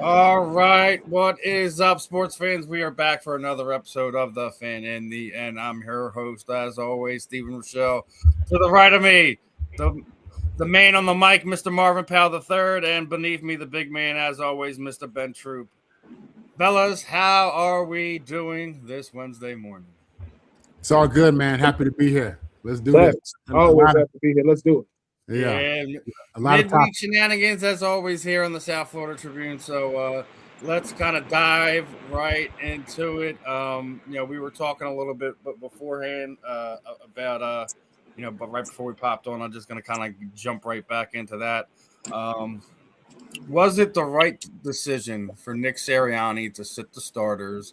All right, what is up, sports fans? We are back for another episode of The Fan in the End. I'm your host, as always, Stephen Rychel. To the right of me, the man on the mic, Mr. Marvin Powell III, and beneath me, the big man, as always, Mr. Ben Troupe. Fellas, how are we doing this Wednesday morning? It's all good, man. Happy to be here. Let's do Bless. this. Always happy to be here. Let's do it. Yeah. A lot of midweek shenanigans, as always, here on the South Florida Tribune. So let's kind of dive right into it. We were talking a little bit beforehand about but right before we popped on, I'm just going to kind of jump right back into that. Was it the right decision for Nick Sirianni to sit the starters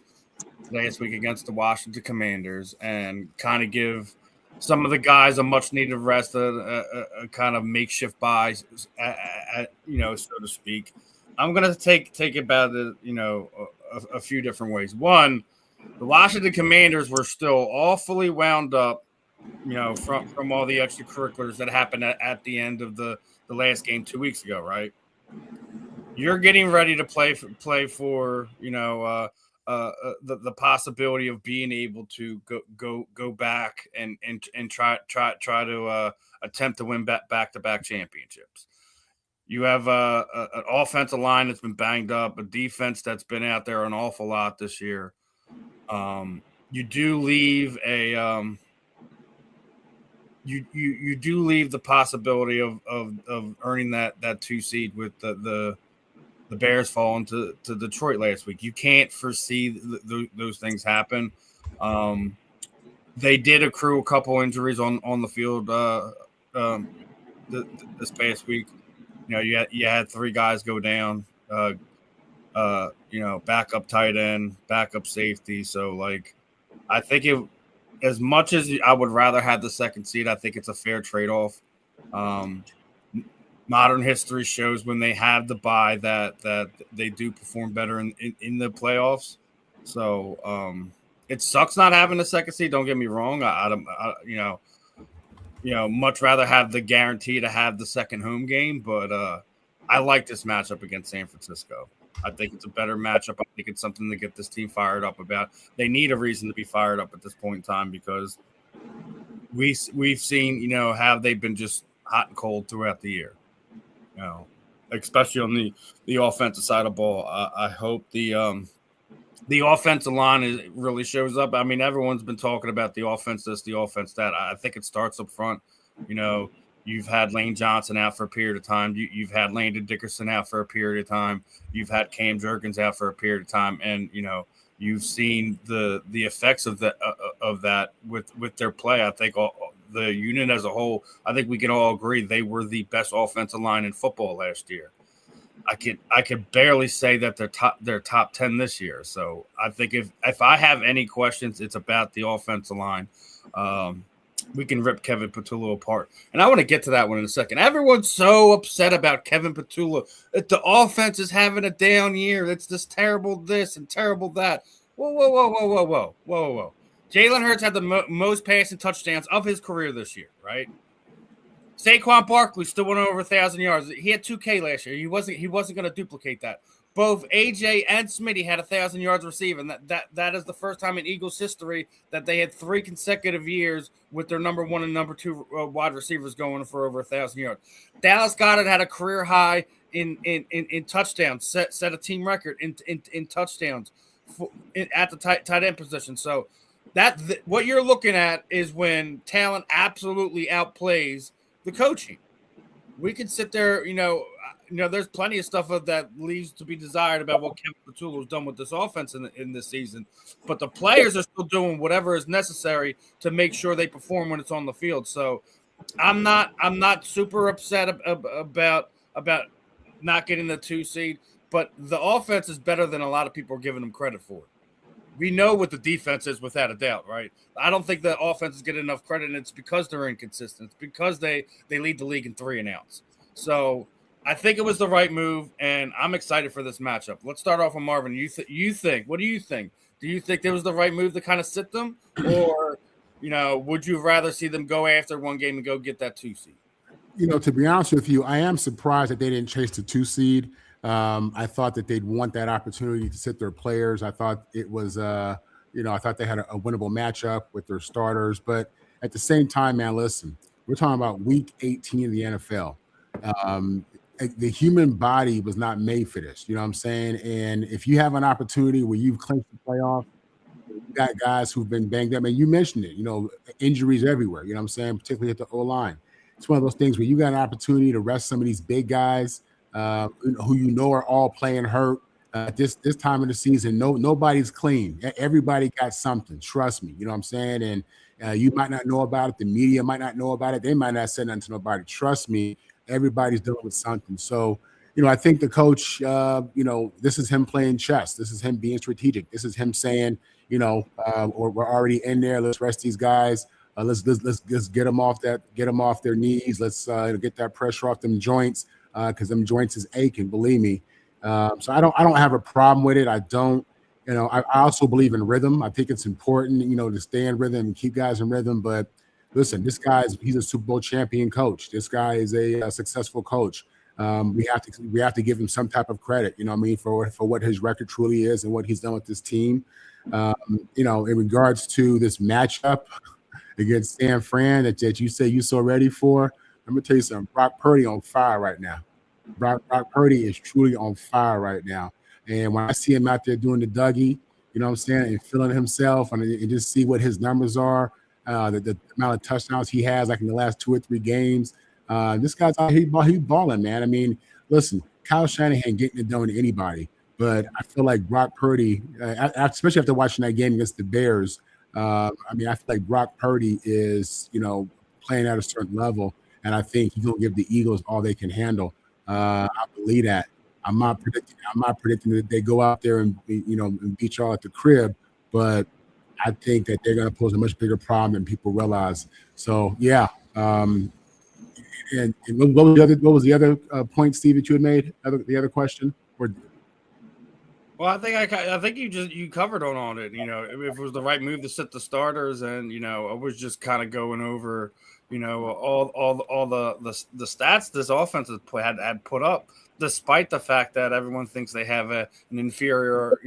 last week against the Washington Commanders and kind of give some of the guys a much-needed rest, a kind of makeshift bye, so to speak? I'm going to take about it, a few different ways. One, the Washington Commanders were still awfully wound up, from all the extracurriculars that happened at the end of the last game 2 weeks ago, right? You're getting ready to play for the possibility of being able to go back and try to attempt to win back-to-back championships. You have an offensive line that's been banged up, a defense that's been out there an awful lot this year. You do leave you do leave the possibility of earning that 2 seed with the Bears falling to Detroit last week. You can't foresee those things happen. They did accrue a couple injuries on the field this past week. You had 3 guys go down. Backup tight end, backup safety. So, I think as much as I would rather have the 2nd seed, I think it's a fair trade-off. Modern history shows when they have the bye that they do perform better in the playoffs. So it sucks not having a 2nd seed. Don't get me wrong. I much rather have the guarantee to have the second home game. But I like this matchup against San Francisco. I think it's a better matchup. I think it's something to get this team fired up about. They need a reason to be fired up at this point in time because we've seen how they've been just hot and cold throughout the year. Especially on the offensive side of the ball. I hope the offensive line really shows up. I mean, everyone's been talking about the offense this, the offense that. I think it starts up front. You've had Lane Johnson out for a period of time. You've had Landon Dickerson out for a period of time. You've had Cam Jurgens out for a period of time, and you've seen the effects of that with their play. I think the unit as a whole, I think we can all agree they were the best offensive line in football last year. I could barely say that they're top 10 this year. So I think if I have any questions, it's about the offensive line. We can rip Kevin Patullo apart. And I want to get to that one in a second. Everyone's so upset about Kevin Patullo. That the offense is having a down year. It's this terrible this and terrible that. Whoa. Jalen Hurts had the most passing touchdowns of his career this year, right? Saquon Barkley still went over 1,000 yards. He had 2K last year. He wasn't going to duplicate that. Both AJ and Smitty had 1,000 yards receiving. That is the first time in Eagles history that they had 3 consecutive years with their number 1 and number 2 wide receivers going for over 1,000 yards. Dallas Goedert had a career high in touchdowns, set a team record in touchdowns at the tight end position. So what you're looking at is when talent absolutely outplays the coaching. We could sit there, there's plenty of stuff that leaves to be desired about what Kevin Patullo's done with this offense in this season. But the players are still doing whatever is necessary to make sure they perform when it's on the field. So I'm not super upset about not getting the 2 seed, but the offense is better than a lot of people are giving them credit for. We know what the defense is without a doubt, right? I don't think the offense is getting enough credit, and it's because they're inconsistent. It's because they lead the league in 3 and outs. So I think it was the right move, and I'm excited for this matchup. Let's start off with Marvin. You think? What do you think? Do you think it was the right move to kind of sit them, or would you rather see them go after one game and go get that 2 seed? To be honest with you, I am surprised that they didn't chase the 2 seed. I thought that they'd want that opportunity to sit their players. I thought it was, I thought they had a winnable matchup with their starters. But at the same time, man, listen, we're talking about week 18 of the NFL. The human body was not made for this. You know what I'm saying? And if you have an opportunity where you've clinched the playoff, you got guys who've been banged up, and you mentioned it, injuries everywhere. You know what I'm saying? Particularly at the O-line. It's one of those things where you got an opportunity to rest some of these big guys who are all playing hurt at this time of the season. Nobody's clean. Everybody got something. Trust me. You know what I'm saying? And you might not know about it. The media might not know about it. They might not say nothing to nobody. Trust me. Everybody's dealing with something. So, I think the coach, this is him playing chess. This is him being strategic. This is him saying, or we're already in there. Let's rest these guys. Let's get them off their knees. Let's get that pressure off them joints. Because them joints is aching, believe me. So I don't have a problem with it. I don't, I also believe in rhythm. I think it's important, to stay in rhythm and keep guys in rhythm. But listen, he's a Super Bowl champion coach. This guy is a successful coach. We have to give him some type of credit, for what his record truly is and what he's done with this team. In regards to this matchup against San Fran that you say you're so ready for. Let me tell you something. Brock Purdy on fire right now. Brock Purdy is truly on fire right now. And when I see him out there doing the Dougie, you know what I'm saying, and feeling himself and just see what his numbers are, the amount of touchdowns he has like in the last 2 or 3 games. This guy's out here, he's balling, man. I mean, listen, Kyle Shanahan getting it done to anybody. But I feel like Brock Purdy, especially after watching that game against the Bears, I feel like Brock Purdy is, playing at a certain level. And I think he's going to give the Eagles all they can handle. I believe that. I'm not predicting that they go out there and beat y'all at the crib, but I think that they're going to pose a much bigger problem than people realize. So yeah. And what was the other point, Steve, that you had made? The other question? Well, I think you covered on it. If it was the right move to sit the starters, and I was just kind of going over. All the stats this offense had put up, despite the fact that everyone thinks they have an inferior,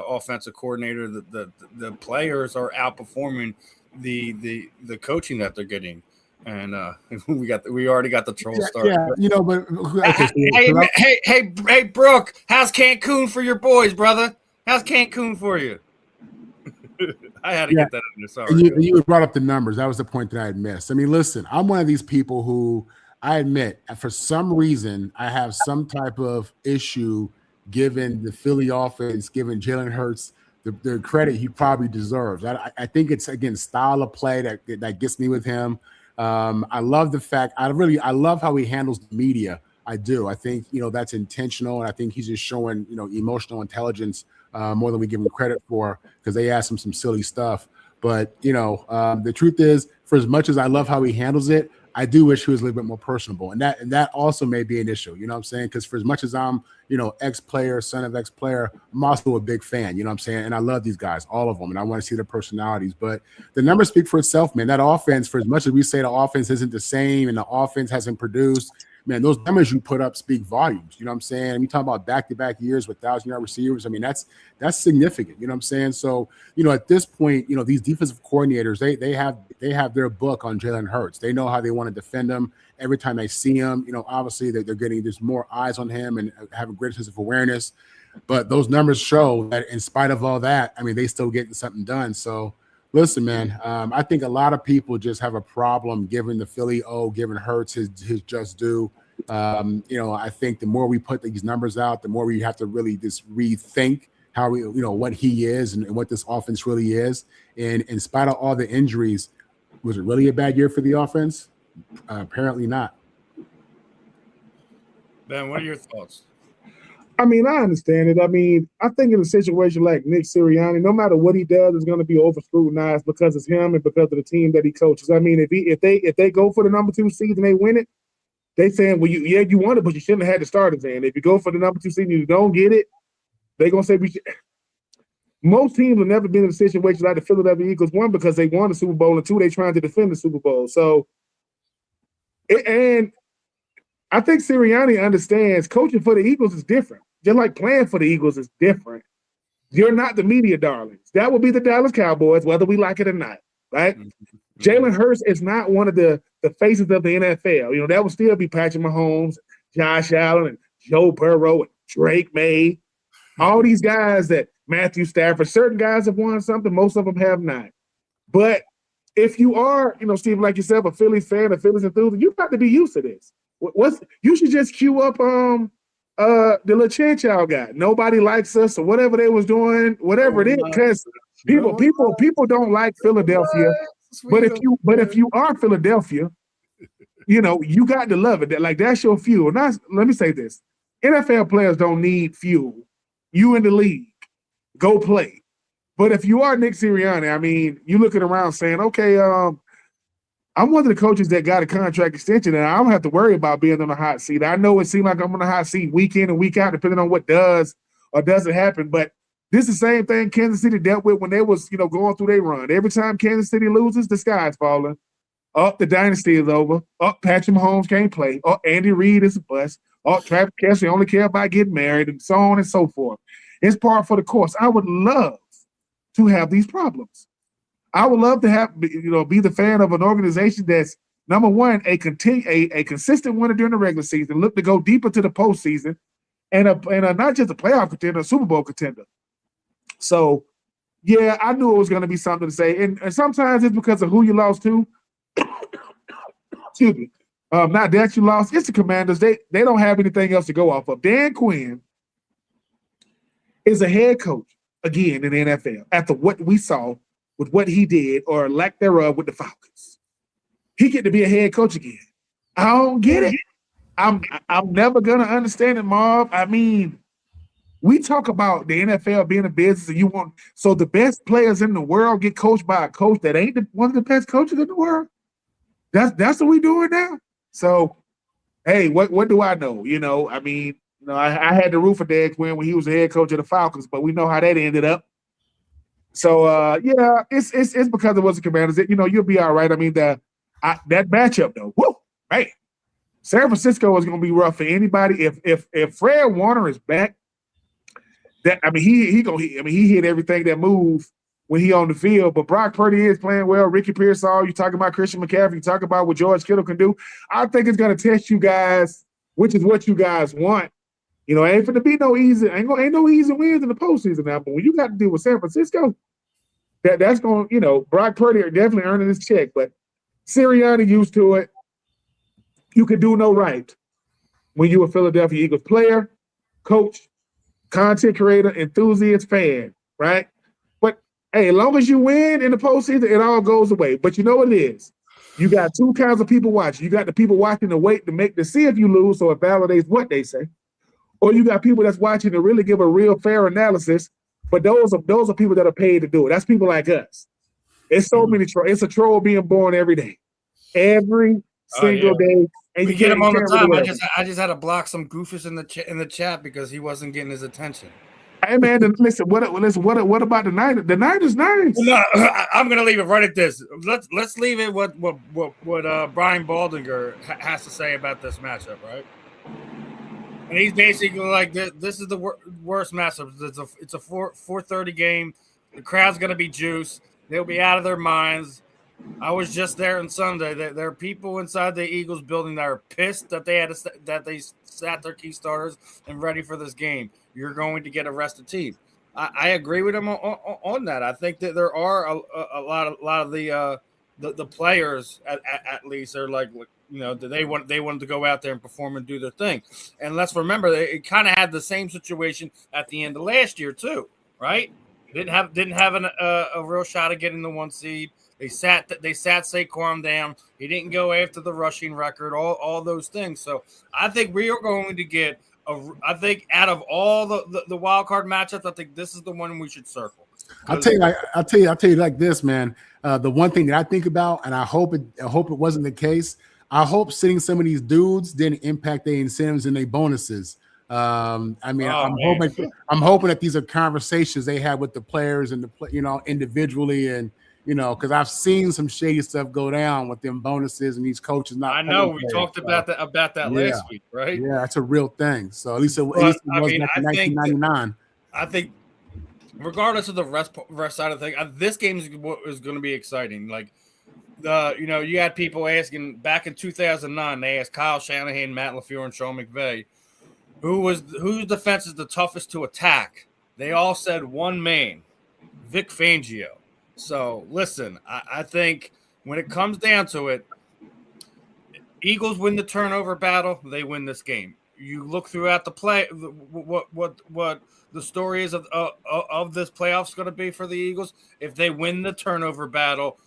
offensive coordinator. The players are outperforming the coaching that they're getting, and we already got the troll started. Yeah, but okay, hey, Brooke, how's Cancun for your boys, brother? How's Cancun for you? I had to get that in there. Sorry. You brought up the numbers. That was the point that I had missed. I mean, listen, I'm one of these people who I admit, for some reason, I have some type of issue giving the Philly offense, giving Jalen Hurts the credit he probably deserves. I think it's, again, style of play that gets me with him. I love the fact I love how he handles the media. I do. I think, that's intentional. And I think he's just showing, emotional intelligence more than we give him credit for, because they asked him some silly stuff. But, the truth is, for as much as I love how he handles it, I do wish he was a little bit more personable. And that also may be an issue, you know what I'm saying? Because for as much as I'm, ex-player, son of ex-player, I'm also a big fan, you know what I'm saying? And I love these guys, all of them, and I want to see their personalities. But the numbers speak for itself, man. That offense, for as much as we say the offense isn't the same and the offense hasn't produced, man, those numbers you put up speak volumes. You know what I'm saying? And we talk about back-to-back years with 1,000-yard receivers. I mean, that's significant. You know what I'm saying? So, at this point, these defensive coordinators, they have their book on Jalen Hurts. They know how they want to defend him. Every time they see him, obviously they're getting there's more eyes on him and have a greater sense of awareness. But those numbers show that in spite of all that, I mean, they still getting something done. So, listen, man, I think a lot of people just have a problem giving the Philly giving Hurts his just due. I think the more we put these numbers out, the more we have to really just rethink how we, what he is and what this offense really is. And in spite of all the injuries, was it really a bad year for the offense? Apparently not. Ben, what are your thoughts? I mean, I understand it. I mean, I think in a situation like Nick Sirianni, no matter what he does, is going to be over scrutinized because it's him and because of the team that he coaches. I mean, if they go for the number 2 seed and they win it, they saying, well, you won it, but you shouldn't have had the starters in. If you go for the number 2 seed and you don't get it, they're gonna say most teams have never been in a situation like the Philadelphia Eagles. 1, because they won the Super Bowl, and 2, they trying to defend the Super Bowl. So, and I think Sirianni understands coaching for the Eagles is different. Just like playing for the Eagles is different. You're not the media darlings. That will be the Dallas Cowboys, whether we like it or not, right? Mm-hmm. Jalen Hurts is not one of the faces of the NFL. You know, that will still be Patrick Mahomes, Josh Allen, and Joe Burrow, and Drake May. All these guys that Matthew Stafford, certain guys have won something, most of them have not. But if you are, you know, Steve, like yourself, a Phillies fan, a Phillies enthusiast, you've got to be used to this. You should just cue up the little Chan Chow guy. Nobody likes us or whatever they was doing, whatever it is, because people don't like Philadelphia. But if you are Philadelphia, you know, you got to love it. Like that's your fuel. Now, let me say this: NFL players don't need fuel. You in the league, go play. But if you are Nick Sirianni, I mean, you looking around saying, okay, I'm one of the coaches that got a contract extension, and I don't have to worry about being on the hot seat. I know it seems like I'm on the hot seat week in and week out, depending on what does or doesn't happen. But this is the same thing Kansas City dealt with when they was, you know, going through their run. Every time Kansas City loses, the sky's falling. Up, the dynasty is over. Up, Patrick Mahomes can't play. Up, Andy Reid is a bust. Up, Travis Kelce only care about getting married, and so on and so forth. It's par for the course. I would love to have these problems. I would love to have, you know, be the fan of an organization that's, number one, a consistent winner during the regular season, look to go deeper to the postseason, and not just a playoff contender, a Super Bowl contender. So, yeah, I knew it was going to be something to say. And sometimes it's because of who you lost to. Excuse me. Not that you lost. It's the Commanders. They don't have anything else to go off of. Dan Quinn is a head coach, again, in the NFL, after what we saw with what he did or lack thereof with the Falcons. He get to be a head coach again. I don't get it. I'm never gonna understand it, Marv. I mean, we talk about the NFL being a business, and so the best players in the world get coached by a coach that ain't one of the best coaches in the world. That's what we doing now. So, hey, what do I know? You know, I mean, you know, I had to root for Dan Quinn when he was the head coach of the Falcons, but we know how that ended up. So, yeah, it's because it was the Commanders. You know, you'll be all right. I mean, that matchup, though, woo, right? San Francisco is going to be rough for anybody. If Fred Warner is back, he hit everything that moved when he on the field. But Brock Purdy is playing well. Ricky Pearsall, you talking about Christian McCaffrey, you talk about what George Kittle can do. I think it's going to test you guys, which is what you guys want. You know, ain't no easy wins in the postseason now. But when you got to deal with San Francisco, that's going, you know, Brock Purdy are definitely earning his check. But Sirianni used to it. You can do no right when you're a Philadelphia Eagles player, coach, content creator, enthusiast, fan, right? But hey, as long as you win in the postseason, it all goes away. But you know what it is? You got two kinds of people watching. You got the people watching to wait to see if you lose, so it validates what they say. Or you got people that's watching to really give a real fair analysis, but those are people that are paid to do it. That's people like us. It's so many trolls. It's a troll being born every day. Every single day. And we get him all the time. I just had to block some goofus in the chat because he wasn't getting his attention. Hey man, listen. What about the Niners? The Niners nice. No, I'm gonna leave it right at this. Let's leave it what Brian Baldinger has to say about this matchup, right? And he's basically like, this is the worst matchup. It's a 4:30 game. The crowd's gonna be juiced. They'll be out of their minds. I was just there on Sunday. There are people inside the Eagles building that are pissed that they sat their key starters and ready for this game. You're going to get a rested team. I agree with him on that. I think that there are a lot of the players at least are like, you know, they wanted to go out there and perform and do their thing. And let's remember, it kind of had the same situation at the end of last year too, right? Didn't have a real shot of getting the 1 seed. They sat Saquon down. He didn't go after the rushing record. All those things. So I think we are going to get I think out of all the wild card matchups, I think this is the one we should circle. I'll tell you like this, man. The one thing that I think about, and I hope it wasn't the case. I hope sitting some of these dudes didn't impact their incentives and their bonuses. I'm hoping that these are conversations they have with the players and individually, and you know, because I've seen some shady stuff go down with them bonuses and these coaches not. I know we talked about that last week, right? Yeah, that's a real thing. So at least it was back in 1999. I think, regardless of the rest side of the thing, this game is going to be exciting. Like, you had people asking back in 2009. They asked Kyle Shanahan, Matt LaFleur, and Sean McVay, whose defense is the toughest to attack. They all said one man, Vic Fangio. So listen, I think when it comes down to it, Eagles win the turnover battle. They win this game. You look throughout the play, what the story is of this playoffs going to be for the Eagles. If they win the turnover battle,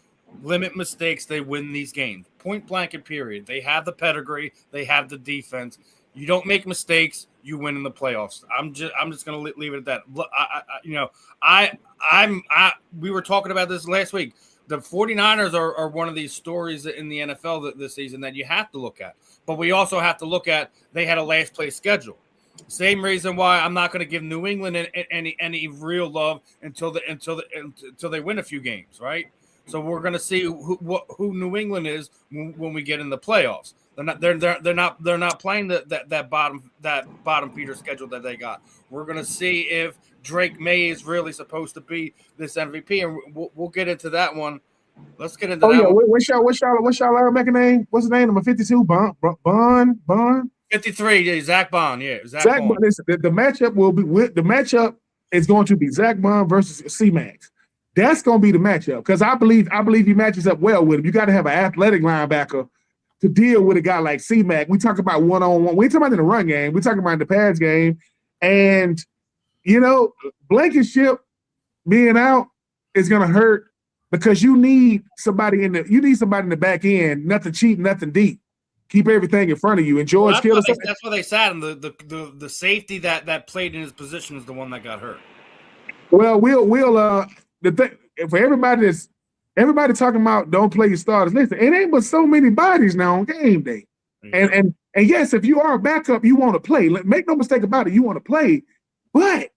limit mistakes, they win these games. Point blank and period. They have the pedigree. They have the defense. You don't make mistakes, you win in the playoffs. I'm just going to leave it at that. Look, we were talking about this last week. The 49ers are one of these stories in the NFL this season that you have to look at. But we also have to look at they had a last place schedule. Same reason why I'm not going to give New England any real love until they win a few games, right? So we're going to see who New England is when we get in the playoffs. They're not playing that bottom feeder schedule that they got. We're going to see if Drake May is really supposed to be this MVP, and we'll get into that one. Let's get into that one. What's y'all making name? What's the name? Number 52, Bond. 53, yeah, Zach Bond, yeah. Zach Bond. Listen, the matchup is going to be Zach Bond versus C-Max. That's going to be the matchup because I believe he matches up well with him. You got to have an athletic linebacker to deal with a guy like C-Mac. We talk about one-on-one. We talk about in the run game. We talk about in the pass game. And, Blankenship being out is going to hurt because you need somebody in the back end, nothing cheap, nothing deep. Keep everything in front of you. And George Kittle. That's what they said. And the safety that played in his position is the one that got hurt. Well, the thing for everybody talking about don't play your starters. Listen, it ain't but so many bodies now on game day. Mm-hmm. And yes, if you are a backup, you want to play. Make no mistake about it, you want to play. But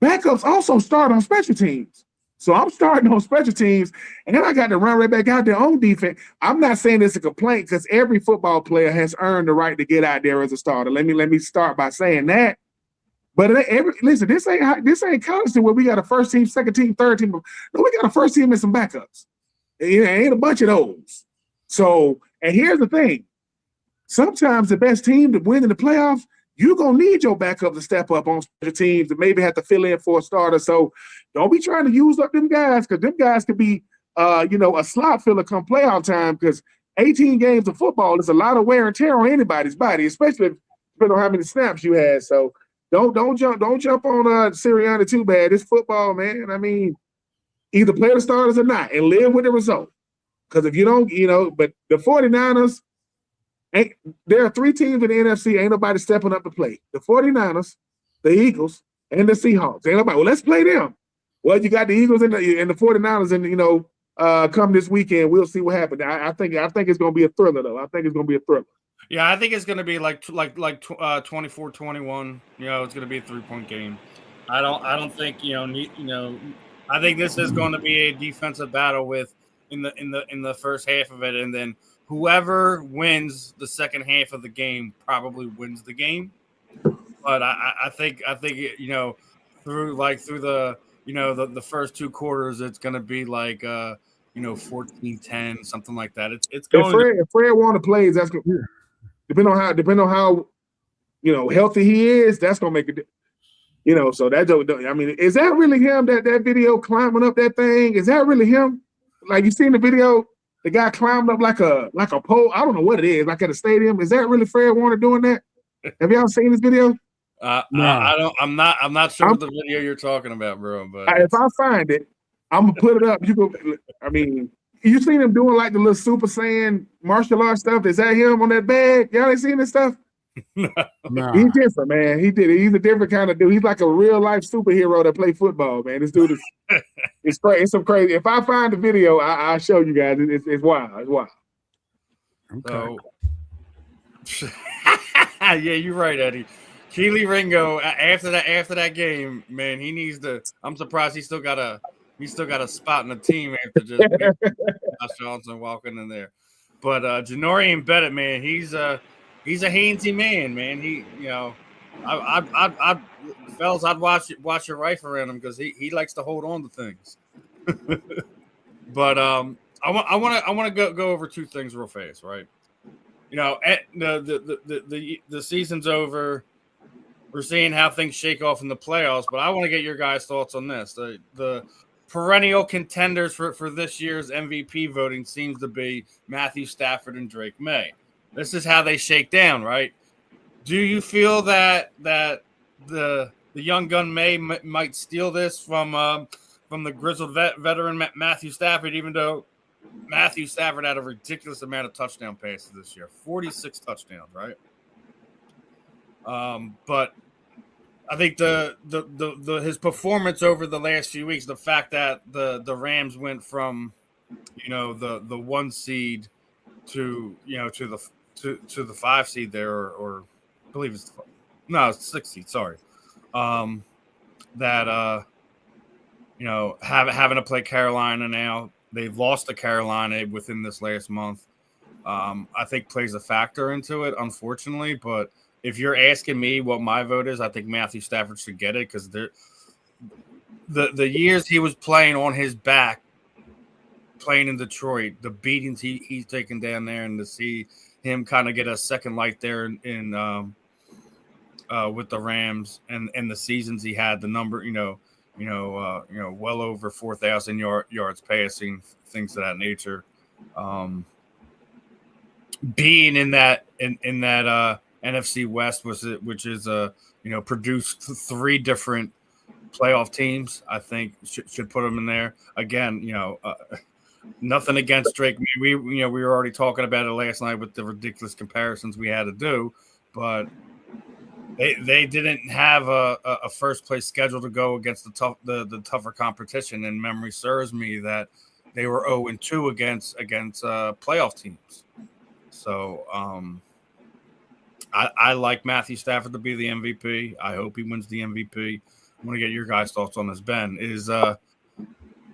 backups also start on special teams. So I'm starting on special teams, and then I got to run right back out there on defense. I'm not saying it's a complaint because every football player has earned the right to get out there as a starter. Let me start by saying that. But listen, this ain't college where we got a first team, second team, third team. No, we got a first team and some backups. It ain't a bunch of those. So, and here's the thing. Sometimes the best team to win in the playoffs, you're going to need your backup to step up on special teams to maybe have to fill in for a starter. So don't be trying to use up them guys because them guys could be, a slot filler come playoff time because 18 games of football is a lot of wear and tear on anybody's body, especially depending on how many snaps you had. So don't jump on Sirianni too bad. It's football, man. I mean, either play the starters or not and live with the result. Because if you don't, but the 49ers, there are three teams in the NFC, ain't nobody stepping up to play. The 49ers, the Eagles, and the Seahawks. Ain't nobody, well, let's play them. Well, you got the Eagles and the 49ers, and come this weekend, we'll see what happens. I think it's going to be a thriller, though. I think it's going to be a thriller. Yeah, I think it's going to be like 24-21. It's going to be a 3-point game. I don't think I think this is going to be a defensive battle in the first half of it, and then whoever wins the second half of the game probably wins the game. But I think through the first two quarters, it's going to be like 14-10, something like that. It's going. If Fred Warner plays, that's good. Depending on how healthy he is, that's gonna make it. So that, I mean, is that really him? That video climbing up that thing, is that really him? Like, you seen the video, the guy climbed up like a pole. I don't know what it is, like at a stadium. Is that really Fred Warner doing that? Have y'all seen this video? No. I'm not sure what the video you're talking about, bro. But if I find it, I'm gonna put it up. You seen him doing like the little Super Saiyan martial arts stuff? Is that him on that bag? Y'all ain't seen this stuff? No. He's different, man. He did it. He's a different kind of dude. He's like a real life superhero that play football, man. This dude is it's crazy. It's some crazy. If I find the video, I'll show you guys. It's wild. It's wild. Okay. So, yeah, you're right, Eddie. Keely Ringo, after that game, man, he needs to. I'm surprised he still got a He still got a spot in the team after just Josh Johnson walking in there. But Janorian Bennett, man, he's a handsy man. He, fellas, I'd watch your wife around him because he likes to hold on to things. But I want to go over two things real fast, right? The season's over. We're seeing how things shake off in the playoffs, but I want to get your guys' thoughts on this. The perennial contenders for this year's MVP voting seems to be Matthew Stafford and Drake May. This is how they shake down, right? Do you feel that the young gun May might steal this from the grizzled veteran Matthew Stafford, even though Matthew Stafford had a ridiculous amount of touchdown passes this year, 46 touchdowns, right? But I think his performance over the last few weeks, the fact that the Rams went from the 1 seed to the 5 seed there, or I believe it's 6 seed. Sorry, having to play Carolina now. They've lost to Carolina within this last month. I think plays a factor into it, unfortunately. But if you're asking me what my vote is, I think Matthew Stafford should get it because the years he was playing on his back, playing in Detroit, the beatings he's taken down there, and to see him kind of get a second light there in with the Rams and the seasons he had, the number, well over 4,000 yards passing, things of that nature. Being in that NFC West which is produced 3 different playoff teams, I think should put them in there. Again, nothing against Drake. We were already talking about it last night with the ridiculous comparisons we had to do, but they didn't have a first place schedule to go against the tougher competition. And memory serves me that they were 0-2 against playoff teams. So I like Matthew Stafford to be the MVP. I hope he wins the MVP. I want to get your guys' thoughts on this. Ben, is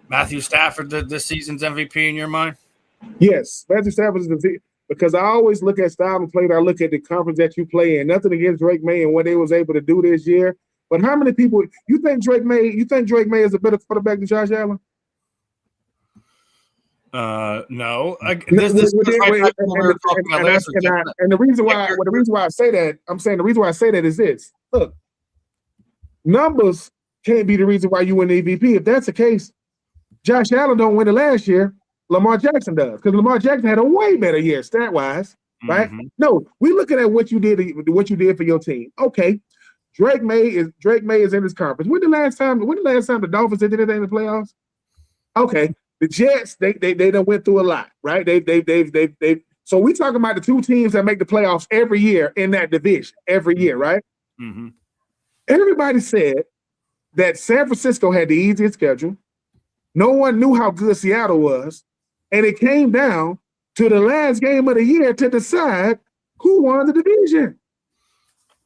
Matthew Stafford this season's MVP in your mind? Yes, Matthew Stafford is the because I always look at style of play. I look at the conference that you play in. Nothing against Drake May and what they was able to do this year. But how many people you think Drake May is a better quarterback than Josh Allen? No. And the reason why I say that is this. Look, numbers can't be the reason why you win the MVP. If that's the case, Josh Allen don't win it last year. Lamar Jackson does, because Lamar Jackson had a way better year stat-wise, right? Mm-hmm. No, we're looking at what you did for your team. Okay, Drake May is in his conference. When the last time the Dolphins did anything in the playoffs? Okay, the Jets they done went through a lot, right? They've so we talking about the 2 teams that make the playoffs every year in that division every year, right? Mm-hmm. Everybody said that San Francisco had the easiest schedule. No one knew how good Seattle was. And it came down to the last game of the year to decide who won the division.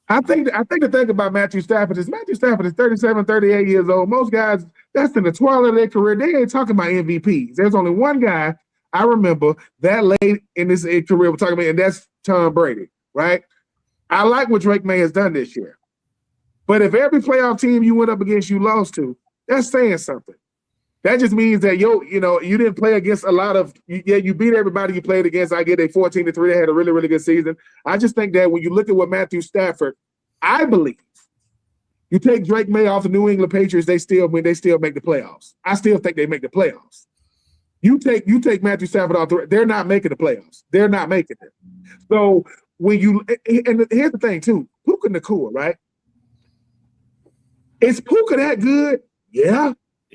I think the thing about Matthew Stafford is 37, 38 years old. Most guys, that's in the twilight of their career. They ain't talking about MVPs. There's only one guy I remember that late in his career we're talking about, and that's Tom Brady, right? I like what Drake May has done this year. But if every playoff team you went up against you lost to, that's saying something. That just means that you didn't play against a lot of you beat everybody you played against. I get a 14-3. They had a really, really good season. I just think that when you look at what Matthew Stafford, I believe you take Drake May off the New England Patriots, they still make the playoffs. I still think they make the playoffs. You take Matthew Stafford off they're not making the playoffs. They're not making it. So and here's the thing too, Puka Nacua, right? Is Puka that good? Yeah.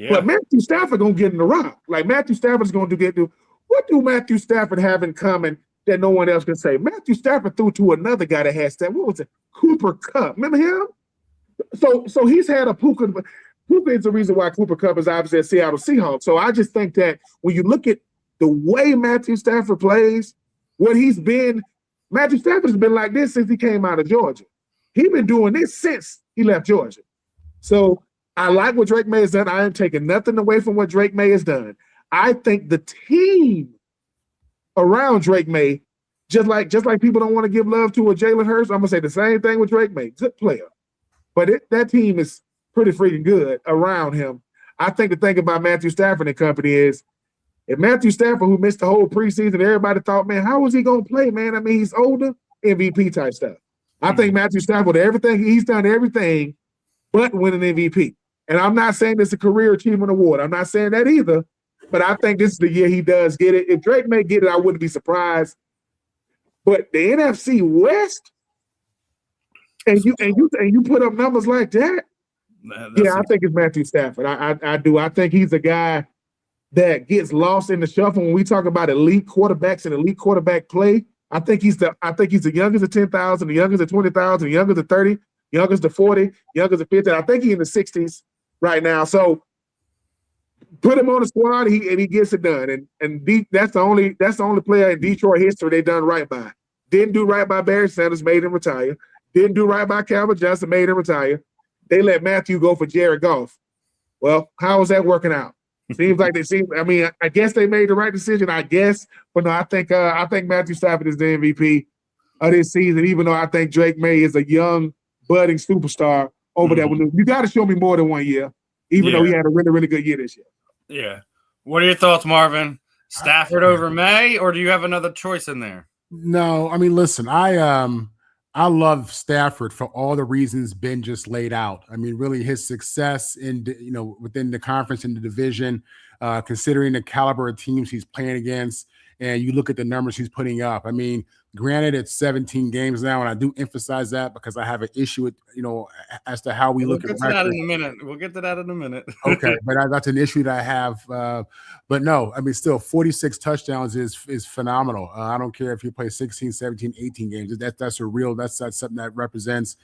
But Matthew Stafford gonna get in the rock. Like Matthew Stafford's gonna do. What do Matthew Stafford have in common that no one else can say? Matthew Stafford threw to another guy that has that. What was it? Cooper Kupp. Remember him? So he's had a Puka. Puka is the reason why Cooper Kupp is obviously a Seattle Seahawks. So I just think that when you look at the way Matthew Stafford plays, what he's been, Matthew Stafford has been like this since he came out of Georgia. He's been doing this since he left Georgia. So I like what Drake May has done. I am taking nothing away from what Drake May has done. I think the team around Drake May, just like people don't want to give love to a Jalen Hurts, I'm gonna say the same thing with Drake May. Good player, but that team is pretty freaking good around him. I think the thing about Matthew Stafford and company is, if Matthew Stafford, who missed the whole preseason, everybody thought, man, how was he gonna play, man? I mean, he's older, MVP type stuff. I think Matthew Stafford, he's done everything but win an MVP. And I'm not saying it's a career achievement award. I'm not saying that either. But I think this is the year he does get it. If Drake may get it, I wouldn't be surprised. But the NFC West, and you put up numbers like that, I think it's Matthew Stafford. I do. I think he's a guy that gets lost in the shuffle when we talk about elite quarterbacks and elite quarterback play. I think he's the youngest at 10,000, the youngest at 20,000, the youngest at 30, youngest at 40, youngest at 50. I think he's in the 60s right now. So put him on the squad, and he gets it done. And that's the only player in Detroit history they done right by. Didn't do right by Barry Sanders, made him retire. Didn't do right by Calvin Johnson, made him retire. They let Matthew go for Jared Goff. Well, how is that working out? I guess they made the right decision, I guess. But no, I think Matthew Stafford is the MVP of this season, even though I think Drake May is a young, budding superstar over there. You got to show me more than 1 year, even though he had a really, really good year this year. Yeah. What are your thoughts, Marvin? Stafford over May, or do you have another choice in there? No, I mean, listen, I love Stafford for all the reasons Ben just laid out. I mean, really his success within the conference and the division, considering the caliber of teams he's playing against, and you look at the numbers he's putting up. I mean, granted, it's 17 games now, and I do emphasize that because I have an issue with, as to how we look at that in a minute. We'll get to that in a minute. Okay, but that's an issue that I have. But no, I mean, still 46 touchdowns is phenomenal. I don't care if you play 16, 17, 18 games. That's something that represents,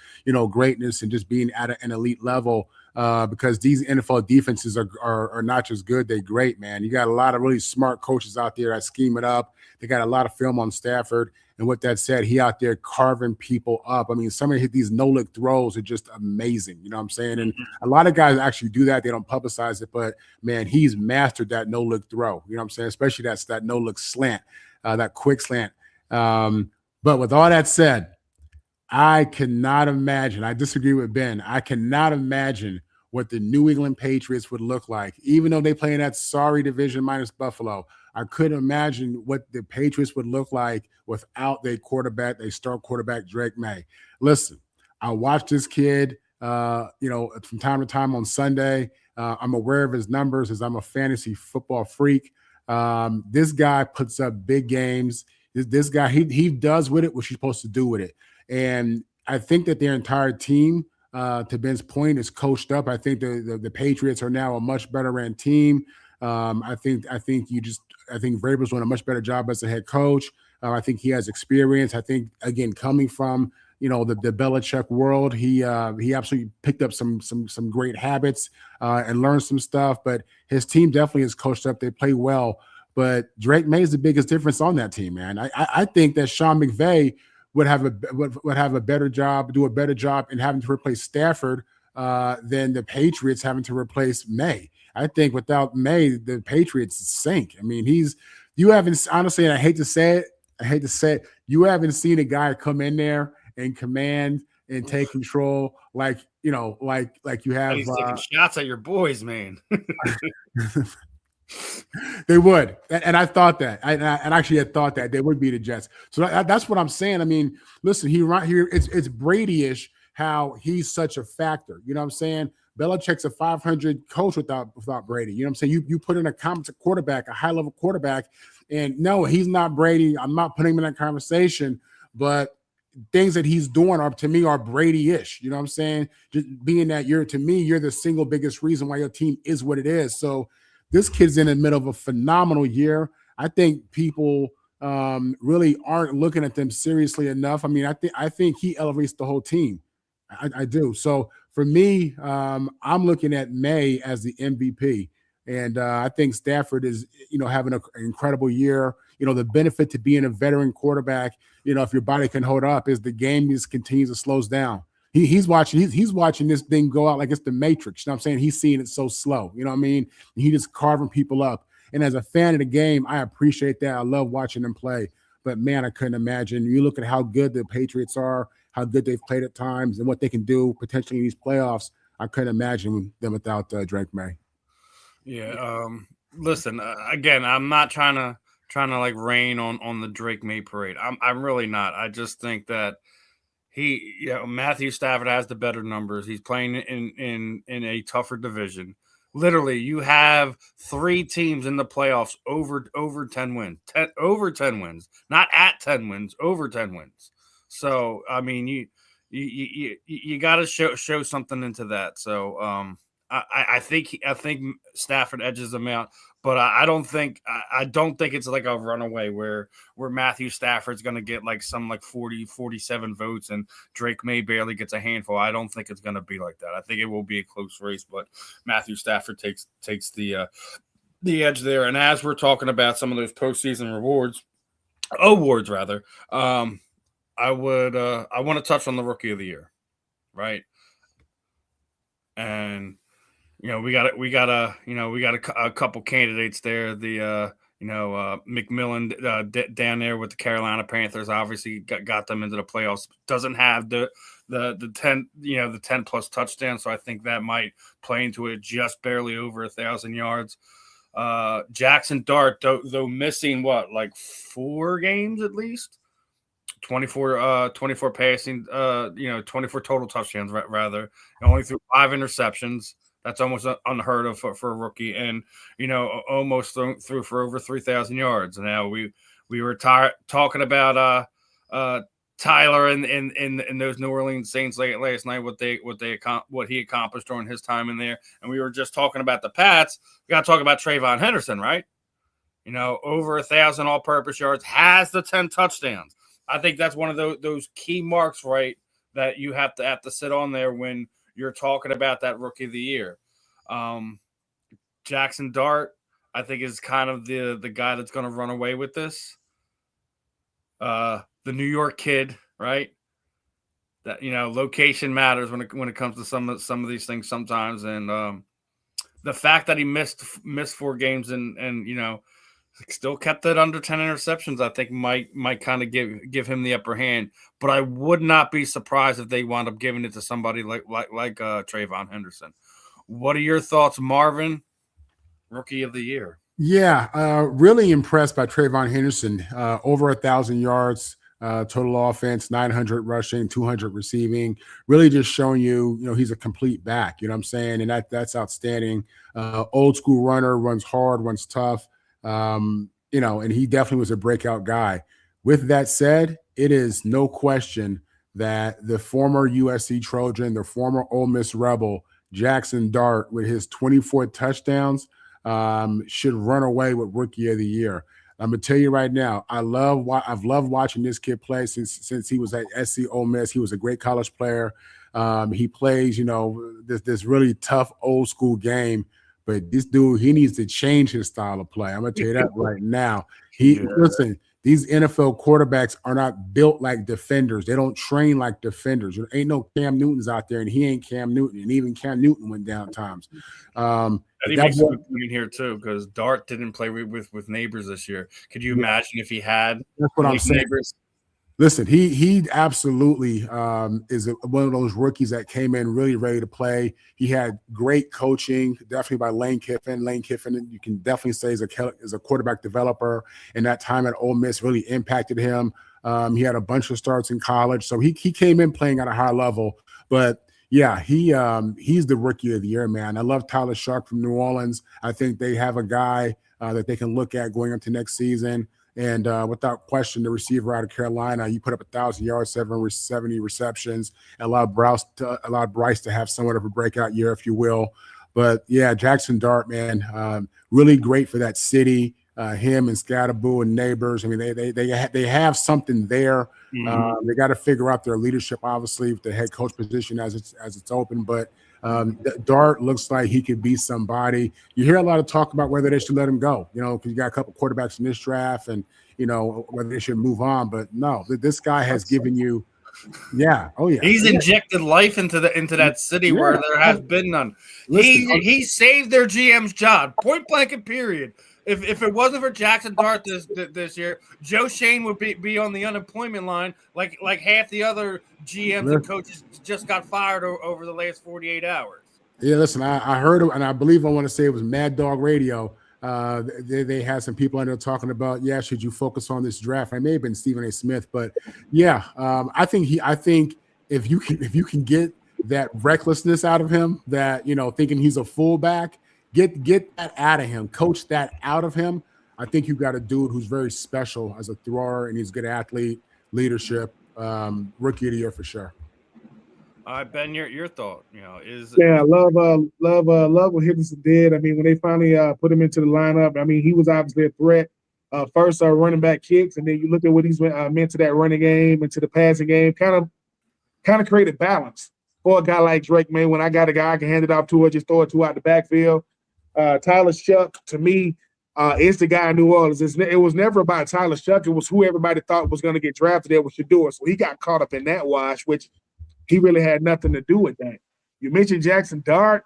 greatness and just being at an elite level. Because these NFL defenses are not just good, they're great, man. You got a lot of really smart coaches out there that scheme it up. They got a lot of film on Stafford. And with that said, he out there carving people up. I mean, some of these no-look throws are just amazing. You know what I'm saying? And a lot of guys actually do that. They don't publicize it. But, man, he's mastered that no-look throw. You know what I'm saying? Especially that no-look slant, that quick slant. But with all that said, I cannot imagine. I disagree with Ben. I cannot imagine what the New England Patriots would look like, even though they play in that sorry division minus Buffalo. I couldn't imagine what the Patriots would look like without their star quarterback, Drake May. Listen, I watched this kid, from time to time on Sunday. I'm aware of his numbers as I'm a fantasy football freak. This guy puts up big games. This guy, he does with it what he's supposed to do with it. And I think that their entire team, to Ben's point, is coached up. I think the Patriots are now a much better ran team. I think Vrabel's doing a much better job as a head coach. I think he has experience. I think, again, coming from the Belichick world, he absolutely picked up some great habits and learned some stuff. But his team definitely is coached up. They play well. But Drake May is the biggest difference on that team, man. I think that Sean McVay would have a better job, do a better job in having to replace Stafford than the Patriots having to replace May. I think without May, the Patriots sink. I mean, you haven't, honestly, and I hate to say it, you haven't seen a guy come in there and command and take control like you have. He's taking shots at your boys, man. They would, and I thought that, and actually had thought that they would be the Jets. So that's what I'm saying. I mean, listen, it's Brady-ish how he's such a factor. You know what I'm saying? Belichick's a 500 coach without Brady. You know what I'm saying? You put in a competent quarterback, a high-level quarterback, and no, he's not Brady. I'm not putting him in that conversation, but things that he's doing to me are Brady-ish. You know what I'm saying? Just being that you're the single biggest reason why your team is what it is. So this kid's in the middle of a phenomenal year. I think people really aren't looking at them seriously enough. I mean, I think he elevates the whole team. I do. So for me, I'm looking at May as the MVP. And I think Stafford is, having an incredible year. The benefit to being a veteran quarterback, if your body can hold up, is the game continues to slows down. he's watching this thing go out like it's the Matrix. You know what I'm saying? He's seeing it so slow. You know what I mean? He just carving people up. And as a fan of the game, I appreciate that. I love watching them play. But man, I couldn't imagine. You look at how good the Patriots are, how good they've played at times, and what they can do potentially in these playoffs. I couldn't imagine them without Drake May. Yeah. Listen, again, I'm not trying to like rain on the Drake May parade. I'm really not. I just think that Matthew Stafford has the better numbers. He's playing in a tougher division. Literally, you have 3 teams in the playoffs over 10 wins. Over 10 wins. Not at 10 wins, over 10 wins. So, I mean, you got to show something into that. So, I think Stafford edges them out, but I don't think it's like a runaway where Matthew Stafford's going to get like 40, 47 votes and Drake May barely gets a handful. I don't think it's going to be like that. I think it will be a close race, but Matthew Stafford takes the edge there. And as we're talking about some of those postseason awards rather, I want to touch on the Rookie of the Year, right? And we got a couple candidates there. The McMillan down there with the Carolina Panthers obviously got them into the playoffs. Doesn't have the 10 plus touchdowns, so I think that might play into it. Just barely over 1,000 yards. Jackson Dart, though missing 4 games at least. 24 passing, 24 total touchdowns rather. Only threw 5 interceptions. That's almost unheard of for a rookie, and almost threw for over 3,000 yards. Now we were talking about Tyler and those New Orleans Saints last night, what he accomplished during his time in there, and we were just talking about the Pats. We got to talk about Trayvon Henderson, right? Over 1,000 all-purpose yards, has the 10 touchdowns. I think that's one of those key marks, right, that you have to sit on there when you're talking about that Rookie of the Year. Jackson Dart, I think, is kind of the guy that's going to run away with this. The New York kid, right? That location matters when it comes to some of these things sometimes, and the fact that he missed 4 games and still kept it under 10 interceptions, I think might kind of give him the upper hand. But I would not be surprised if they wound up giving it to somebody like Trayvon Henderson. What are your thoughts, Marvin? Rookie of the Year. Yeah, really impressed by Trayvon Henderson. Over 1,000 yards, total offense, 900 rushing, 200 receiving. Really just showing you, he's a complete back. You know what I'm saying? And that's outstanding. Old school runner, runs hard, runs tough. And he definitely was a breakout guy. With that said, it is no question that the former USC Trojan, the former Ole Miss Rebel, Jackson Dart, with his 24 touchdowns, should run away with Rookie of the Year. I'm gonna tell you right now, I've loved watching this kid play since he was at SC Ole Miss. He was a great college player. He plays, this really tough old school game. But this dude, he needs to change his style of play. I'm gonna tell you that right now. Listen, these NFL quarterbacks are not built like defenders. They don't train like defenders. There ain't no Cam Newtons out there, and he ain't Cam Newton. And even Cam Newton went down times. He makes a good point in here too, because Dart didn't play with Neighbors this year. Could you imagine if he had? That's what I'm saying. Neighbors? Listen, he absolutely is one of those rookies that came in really ready to play. He had great coaching, definitely by Lane Kiffin. Lane Kiffin, you can definitely say is a quarterback developer, and that time at Ole Miss really impacted him. He had a bunch of starts in college, so he came in playing at a high level. But yeah, he's the Rookie of the Year, man. I love Tyler Shark from New Orleans. I think they have a guy that they can look at going into next season. And without question, the receiver out of Carolina, you put up 1,000 yards, 70 receptions, and allowed Bryce to have somewhat of a breakout year, if you will. But yeah, Jackson Dart, man, really great for that city. Him and Scatterboo and Neighbors. I mean, they have something there. They got to figure out their leadership, obviously, with the head coach position as it's open. But Dart looks like he could be somebody. You hear a lot of talk about whether they should let him go, because you got a couple quarterbacks in this draft and, whether they should move on. But no, this guy has given you Yeah. Oh yeah. He's injected life into that city where there has been none. He saved their GM's job, point blank and period. If it wasn't for Jackson Dart this year, Joe Shane would be on the unemployment line like half the other GMs and coaches just got fired over the last 48 hours. Yeah, listen, I heard him, and I believe I want to say it was Mad Dog Radio. They had some people in there talking about, should you focus on this draft? I may have been Stephen A. Smith, but I think if you can get that recklessness out of him, that thinking he's a fullback, get that out of him, coach that out of him. I think you got a dude who's very special as a thrower, and he's a good athlete, leadership, rookie of the year for sure. All right, Ben, your thought, is I love what Henderson did. I mean, when they finally put him into the lineup, I mean, he was obviously a threat. First, running back kicks, and then you look at what he's meant to that running game and to the passing game. Kind of created balance for a guy like Drake. Man, when I got a guy I can hand it off to or just throw it to out the backfield. Tyler Shuck, to me, is the guy in New Orleans. It was never about Tyler Shuck. It was who everybody thought was going to get drafted there was Shedeur. So he got caught up in that wash, which he really had nothing to do with that. You mentioned Jackson Dart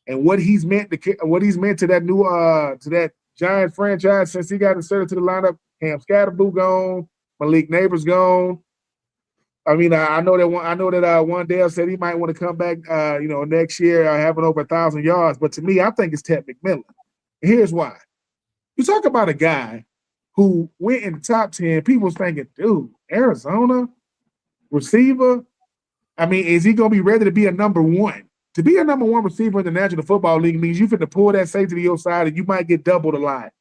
and what he's meant to that new to that Giant franchise since he got inserted to the lineup. Cam Scatterboo gone, Malik Neighbors gone. I mean, I know that Wandale said he might want to come back, next year having over 1,000 yards. But to me, I think it's Ted McMillan. And here's why. You talk about a guy who went in the top 10. People's thinking, dude, Arizona receiver. I mean, is he going to be ready to be a number one? To be a number one receiver in the National Football League means you finna pull that safety to your side and you might get double the line.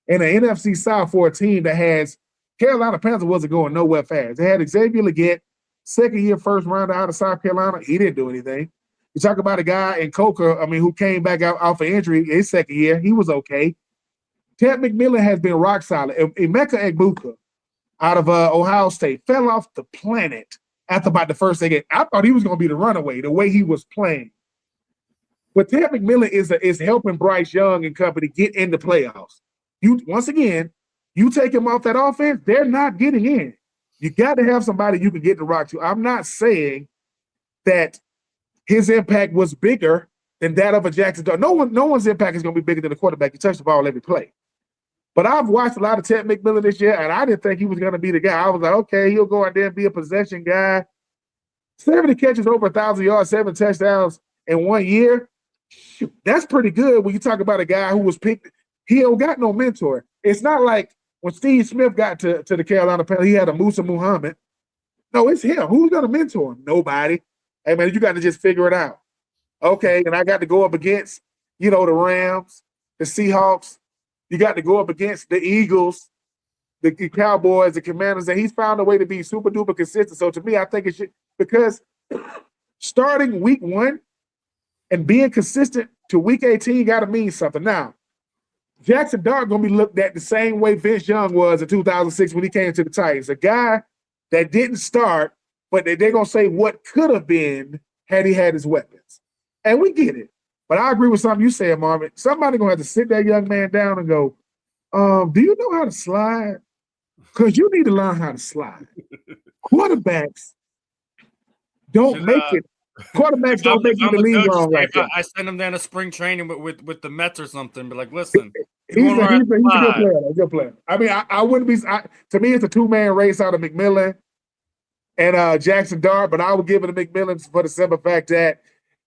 And the NFC South for a team that has Carolina Panthers wasn't going nowhere fast. They had Xavier Legette, second-year first rounder out of South Carolina. He didn't do anything. You talk about a guy in Coker, who came back out off of injury his second year. He was okay. Ted McMillan has been rock solid. Emeka Egbuka out of Ohio State fell off the planet after about the first game. I thought he was going to be the runaway, the way he was playing. But Ted McMillan is helping Bryce Young and company get in the playoffs. You take him off that offense, they're not getting in. You got to have somebody you can get the rock to. I'm not saying that his impact was bigger than that of a Jackson Dart. No one's impact is going to be bigger than the quarterback. You touch the ball every play. But I've watched a lot of Ted McMillan this year, and I didn't think he was going to be the guy. I was like, okay, he'll go out there and be a possession guy. 70 catches, over 1,000 yards, 7 touchdowns in 1 year. Shoot, that's pretty good when you talk about a guy who was picked. He don't got no mentor. It's not like when Steve Smith got to the Carolina Panthers, he had a Musa Muhammad. No, it's him. Who's going to mentor him? Nobody. Hey, man, you got to just figure it out. Okay, and I got to go up against, the Rams, the Seahawks. You got to go up against the Eagles, the Cowboys, the Commanders, and he's found a way to be super duper consistent. So to me, I think it should, because starting week 1 and being consistent to week 18 got to mean something. Now, Jackson Dart going to be looked at the same way Vince Young was in 2006 when he came to the Titans. A guy that didn't start, but they're going to say what could have been had he had his weapons. And we get it. But I agree with something you said, Marvin. Somebody going to have to sit that young man down and go, do you know how to slide? Because you need to learn how to slide. Quarterbacks don't make it. Quarterbacks don't make it the league wrong right now. I send him down to spring training with the Mets or something. Be like, listen, he's a good player. I mean, I wouldn't be. To me, it's a 2-man race out of McMillan and Jackson Dart, but I would give it to McMillan for the simple fact that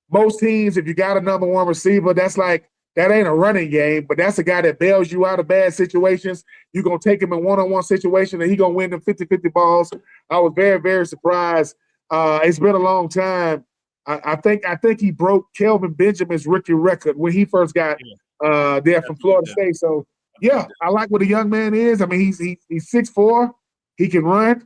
most teams, if you got a number one receiver, that ain't a running game, but that's a guy that bails you out of bad situations. You're going to take him in one-on-one situation, and he's going to win them 50-50 balls. I was very, very surprised. It's been a long time. I think he broke Kelvin Benjamin's rookie record when he first got there from Florida State. So, yeah, I like what the young man is. I mean, he's 6'4". He can run.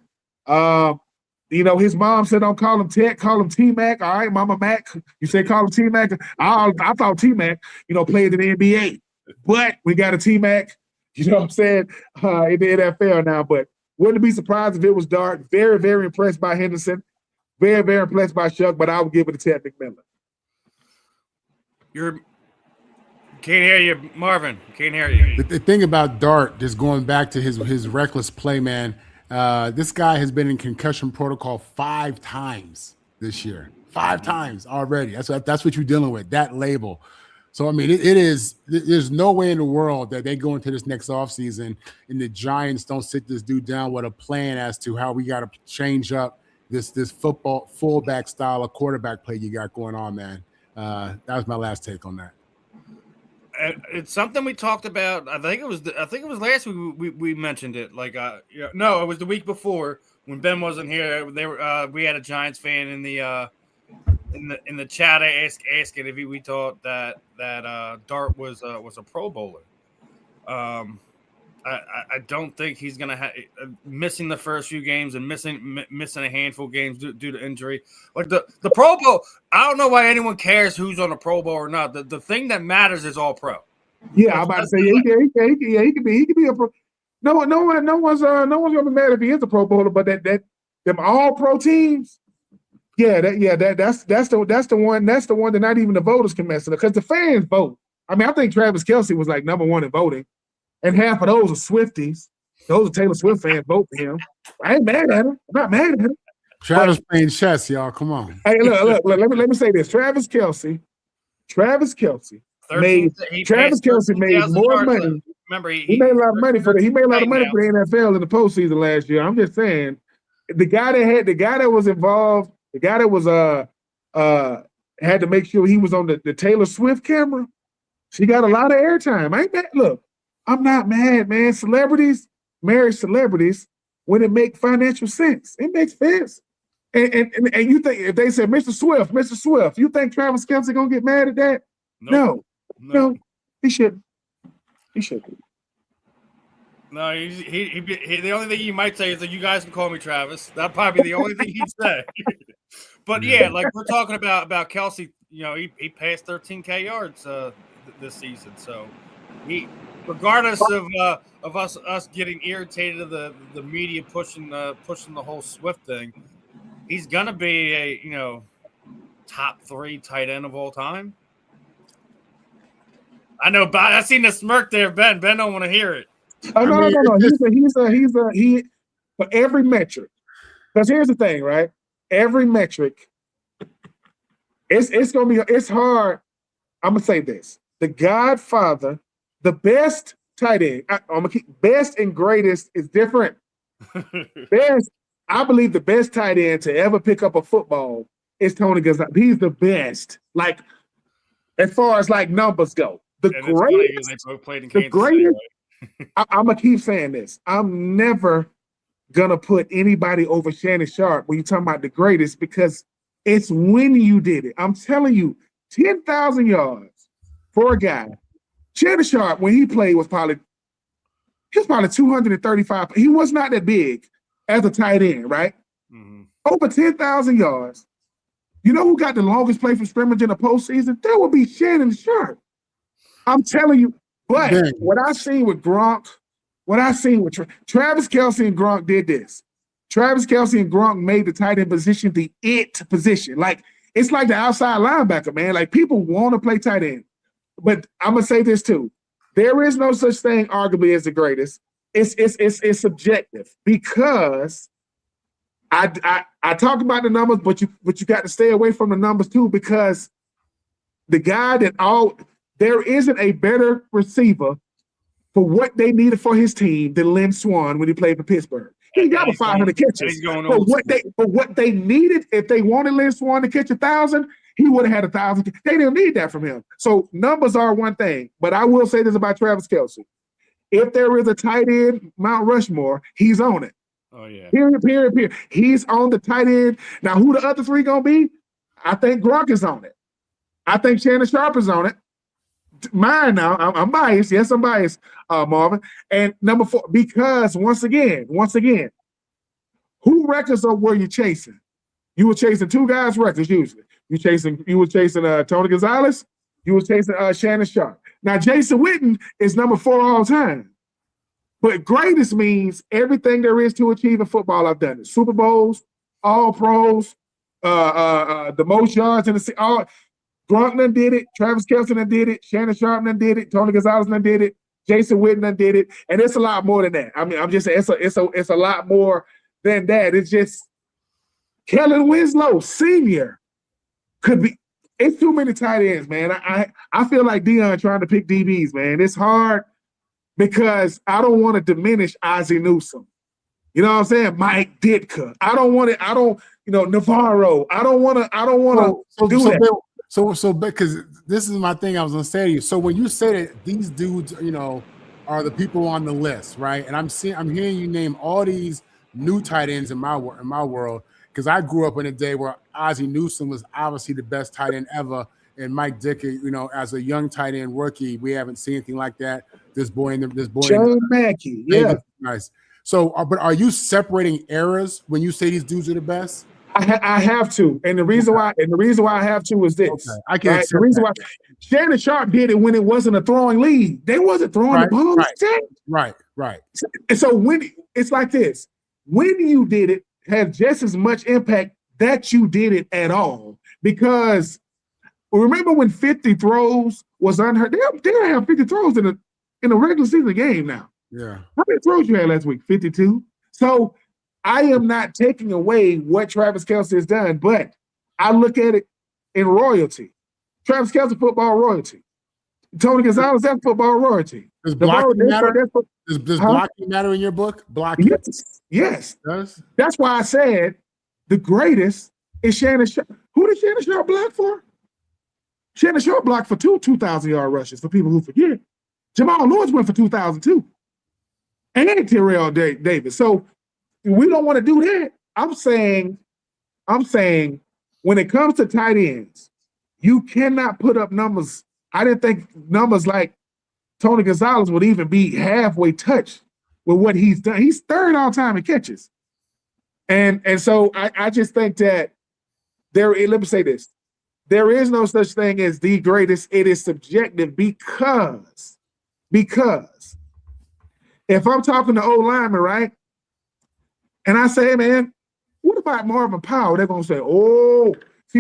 His mom said, don't call him Tech, call him T-Mac. All right, Mama Mac. You say call him T-Mac. I thought T-Mac, played in the NBA. But we got a T-Mac, you know what I'm saying, in the NFL now. But wouldn't be surprised if it was Dart. Very, very impressed by Henderson. Very, very impressed by Shuck, but I would give it to Ted McMillan. Can't hear you, Marvin. Can't hear you. The thing about Dart, just going back to his reckless play, man, This guy has been in concussion protocol 5 times this year. 5 times already. That's what you're dealing with, that label. So, I mean, there's no way in the world that they go into this next offseason and the Giants don't sit this dude down with a plan as to how we got to change up this football fullback style of quarterback play you got going on, man. That was my last take on that. It's something we talked about. I think it was last week we mentioned it. No, it was the week before when Ben wasn't here. We had a Giants fan in the chat asking if we thought that Dart was a Pro Bowler. I don't think he's gonna have missing the first few games and missing a handful of games due to injury. Like the Pro Bowl, I don't know why anyone cares who's on the Pro Bowl or not. The thing that matters is all pro. Yeah, I'm about to say he could be a pro. No one's gonna be mad if he is a Pro Bowler, but them all pro teams. Yeah, that's the one that not even the voters can mess it up because the fans vote. I mean, I think Travis Kelce was like number 1 in voting, and half of those are Swifties. Those are Taylor Swift fans vote for him. I ain't mad at him. I'm not mad at him. Travis playing chess, y'all. Come on. Hey, look. Let me say this. Travis Kelce made more money. Remember, he made a lot of money for the NFL in the postseason last year. I'm just saying, the guy that was involved. The guy that was had to make sure he was on the Taylor Swift camera. She got a lot of airtime. I ain't mad. Look, I'm not mad, man. Celebrities marry celebrities when it makes financial sense. It makes sense. And you think if they said Mr. Swift, you think Travis Kelce gonna get mad at that? No, he shouldn't. He shouldn't. No, he the only thing you might say is that you guys can call me Travis. That'd probably be the only thing he'd say. But yeah, like we're talking about Kelce, he passed 13,000 yards this season. So he, regardless of us getting irritated of the media pushing the whole Swift thing, he's gonna be a top 3 tight end of all time. I know, but I seen the smirk there, Ben. Ben don't want to hear it. Oh no. He for every metric. Because here's the thing, right? Every metric, it's hard. I'm gonna say this: the Godfather, the best tight end. I'm gonna keep best and greatest is different. Best, I believe the best tight end to ever pick up a football is Tony Gonzalez. He's the best, like as far as like numbers go. The greatest. They both played in Kansas City, right? I'm gonna keep saying this. I'm never gonna put anybody over Shannon Sharp when you're talking about the greatest because it's when you did it. I'm telling you, 10,000 yards for a guy. Shannon Sharp, when he played, was probably 235. He was not that big as a tight end, right? Mm-hmm. Over 10,000 yards. You know who got the longest play from scrimmage in the postseason? That would be Shannon Sharp. I'm telling you. But what I seen with Gronk, Travis Kelce and Gronk did this. Travis Kelce and Gronk made the tight end position the it position. Like, it's like the outside linebacker, man. Like, people want to play tight end. But I'm going to say this, too. There is no such thing, arguably, as the greatest. It's subjective because I talk about the numbers, but you got to stay away from the numbers, too, because the guy there isn't a better receiver for what they needed for his team than Lynn Swann when he played for Pittsburgh. He got 500 catches. But what they needed, if they wanted Lynn Swann to catch 1,000, he would have had 1,000. They didn't need that from him. So numbers are one thing, but I will say this about Travis Kelce. If there is a tight end, Mount Rushmore, he's on it. Oh, yeah. Period. He's on the tight end. Now, who the other 3 going to be? I think Gronk is on it. I think Shannon Sharp is on it. Mine now, I'm biased. Yes, I'm biased, Marvin. And number 4, because once again, who records were you chasing? You were chasing 2 guys' records usually. You were chasing Tony Gonzalez. You were chasing Shannon Sharp. Now Jason Witten is number 4 all time. But greatest means everything there is to achieve in football. I've done it. Super Bowls, All Pros, the most yards in the Gronk done did it. Travis Kelce done did it. Shannon Sharp done did it. Tony Gonzalez done did it. Jason Witten did it, and it's a lot more than that. I mean, I'm just saying it's a lot more than that. It's just Kellen Winslow Sr. could be. It's too many tight ends, man. I feel like Deion trying to pick DBs, man. It's hard because I don't want to diminish Ozzie Newsome. You know what I'm saying? Mike Ditka. I don't want it. I don't, Navarro. I don't want to do that. So because this is my thing I was gonna say to you. So when you say that these dudes, are the people on the list, right? And I'm hearing you name all these new tight ends in my world, because I grew up in a day where Ozzie Newsome was obviously the best tight end ever, and Mike Ditka, as a young tight end rookie, we haven't seen anything like that. John Mackey, yeah, nice. So, but are you separating eras when you say these dudes are the best? I have to, and the reason why I have to is this. Okay. I can't. The reason why Shannon Sharp did it when it wasn't a throwing lead. They wasn't throwing the ball. Right. And so when it's like this, when you did it, had just as much impact that you did it at all. Because remember when 50 throws was unheard? They don't have 50 throws in a regular season game now. Yeah. How many throws you had last week? 52. So I am not taking away what Travis Kelce has done, but I look at it in royalty. Travis Kelce, football royalty. Tony Gonzalez, that's football royalty. Does blocking matter? Does blocking matter in your book? Blocking. Yes. Does? That's why I said the greatest is Shannon Sharp. Who did Shannon Sharp block for? Shannon Sharp blocked for 2 2,000-yard rushes for people who forget. Jamal Lewis went for 2,002. And Terrell Davis. So we don't want to do that. I'm saying when it comes to tight ends, you cannot put up numbers. I didn't think numbers like Tony Gonzalez would even be halfway touched with what he's done. He's third all time in catches. And so I just think that let me say this. There is no such thing as the greatest. It is subjective because if I'm talking to old lineman, right? And I say, hey, man, what about Marvin Powell? They're going to say,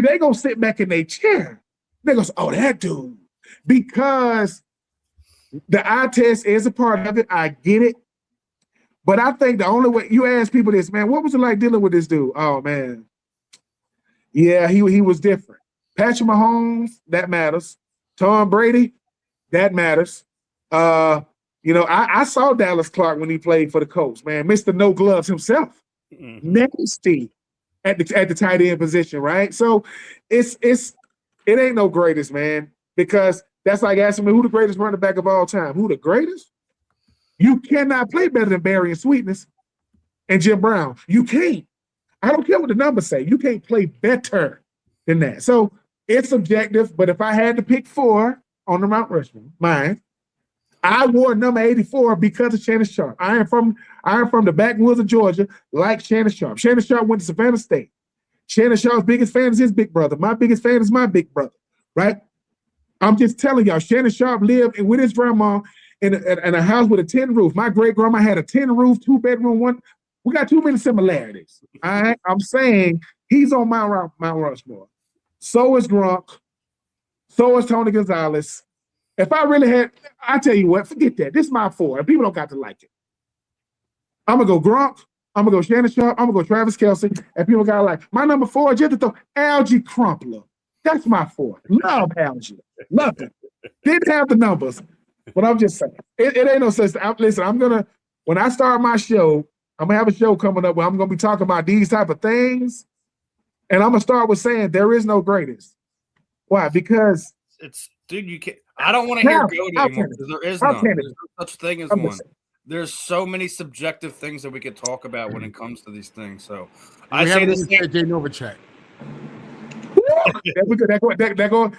they're going to sit back in their chair. They're going to say, that dude. Because the eye test is a part of it. I get it. But I think the only way you ask people this, man, what was it like dealing with this dude? Oh, man. Yeah, he was different. Patrick Mahomes, that matters. Tom Brady, that matters. I saw Dallas Clark when he played for the Colts, man. Mr. No Gloves himself. Mm-hmm. Nasty at the tight end position, right? So it ain't no greatest, man, because that's like asking me who the greatest running back of all time. Who the greatest? You cannot play better than Barry and Sweetness and Jim Brown. You can't. I don't care what the numbers say. You can't play better than that. So it's subjective, but if I had to pick 4 on the Mount Rushmore, mine, I wore number 84 because of Shannon Sharp. I am from the backwoods of Georgia, like Shannon Sharp. Shannon Sharp went to Savannah State. Shannon Sharp's biggest fan is his big brother. My biggest fan is my big brother, right? I'm just telling y'all, Shannon Sharp lived with his grandma in a house with a tin roof. My great grandma had a tin roof, 2-bedroom, one. We got too many similarities. All right? I'm saying he's on Mount Rushmore. So is Gronk. So is Tony Gonzalez. If I really had, I tell you what, forget that. This is my 4, and people don't got to like it. I'm going to go Gronk. I'm going to go Shannon Sharp. I'm going to go Travis Kelce, and people got to like. My number 4, just to throw Algie Crumpler. That's my 4. Love Algie. Love it. Didn't have the numbers, but I'm just saying. It ain't no such thing. Listen, when I start my show, I'm going to have a show coming up where I'm going to be talking about these type of things, and I'm going to start with saying there is no greatest. Why? Because dude, you can't. I don't want to hear goat anymore because there is none. There's no such thing as one. There's so many subjective things that we could talk about when it comes to these things. So I say this. Novacek. That go.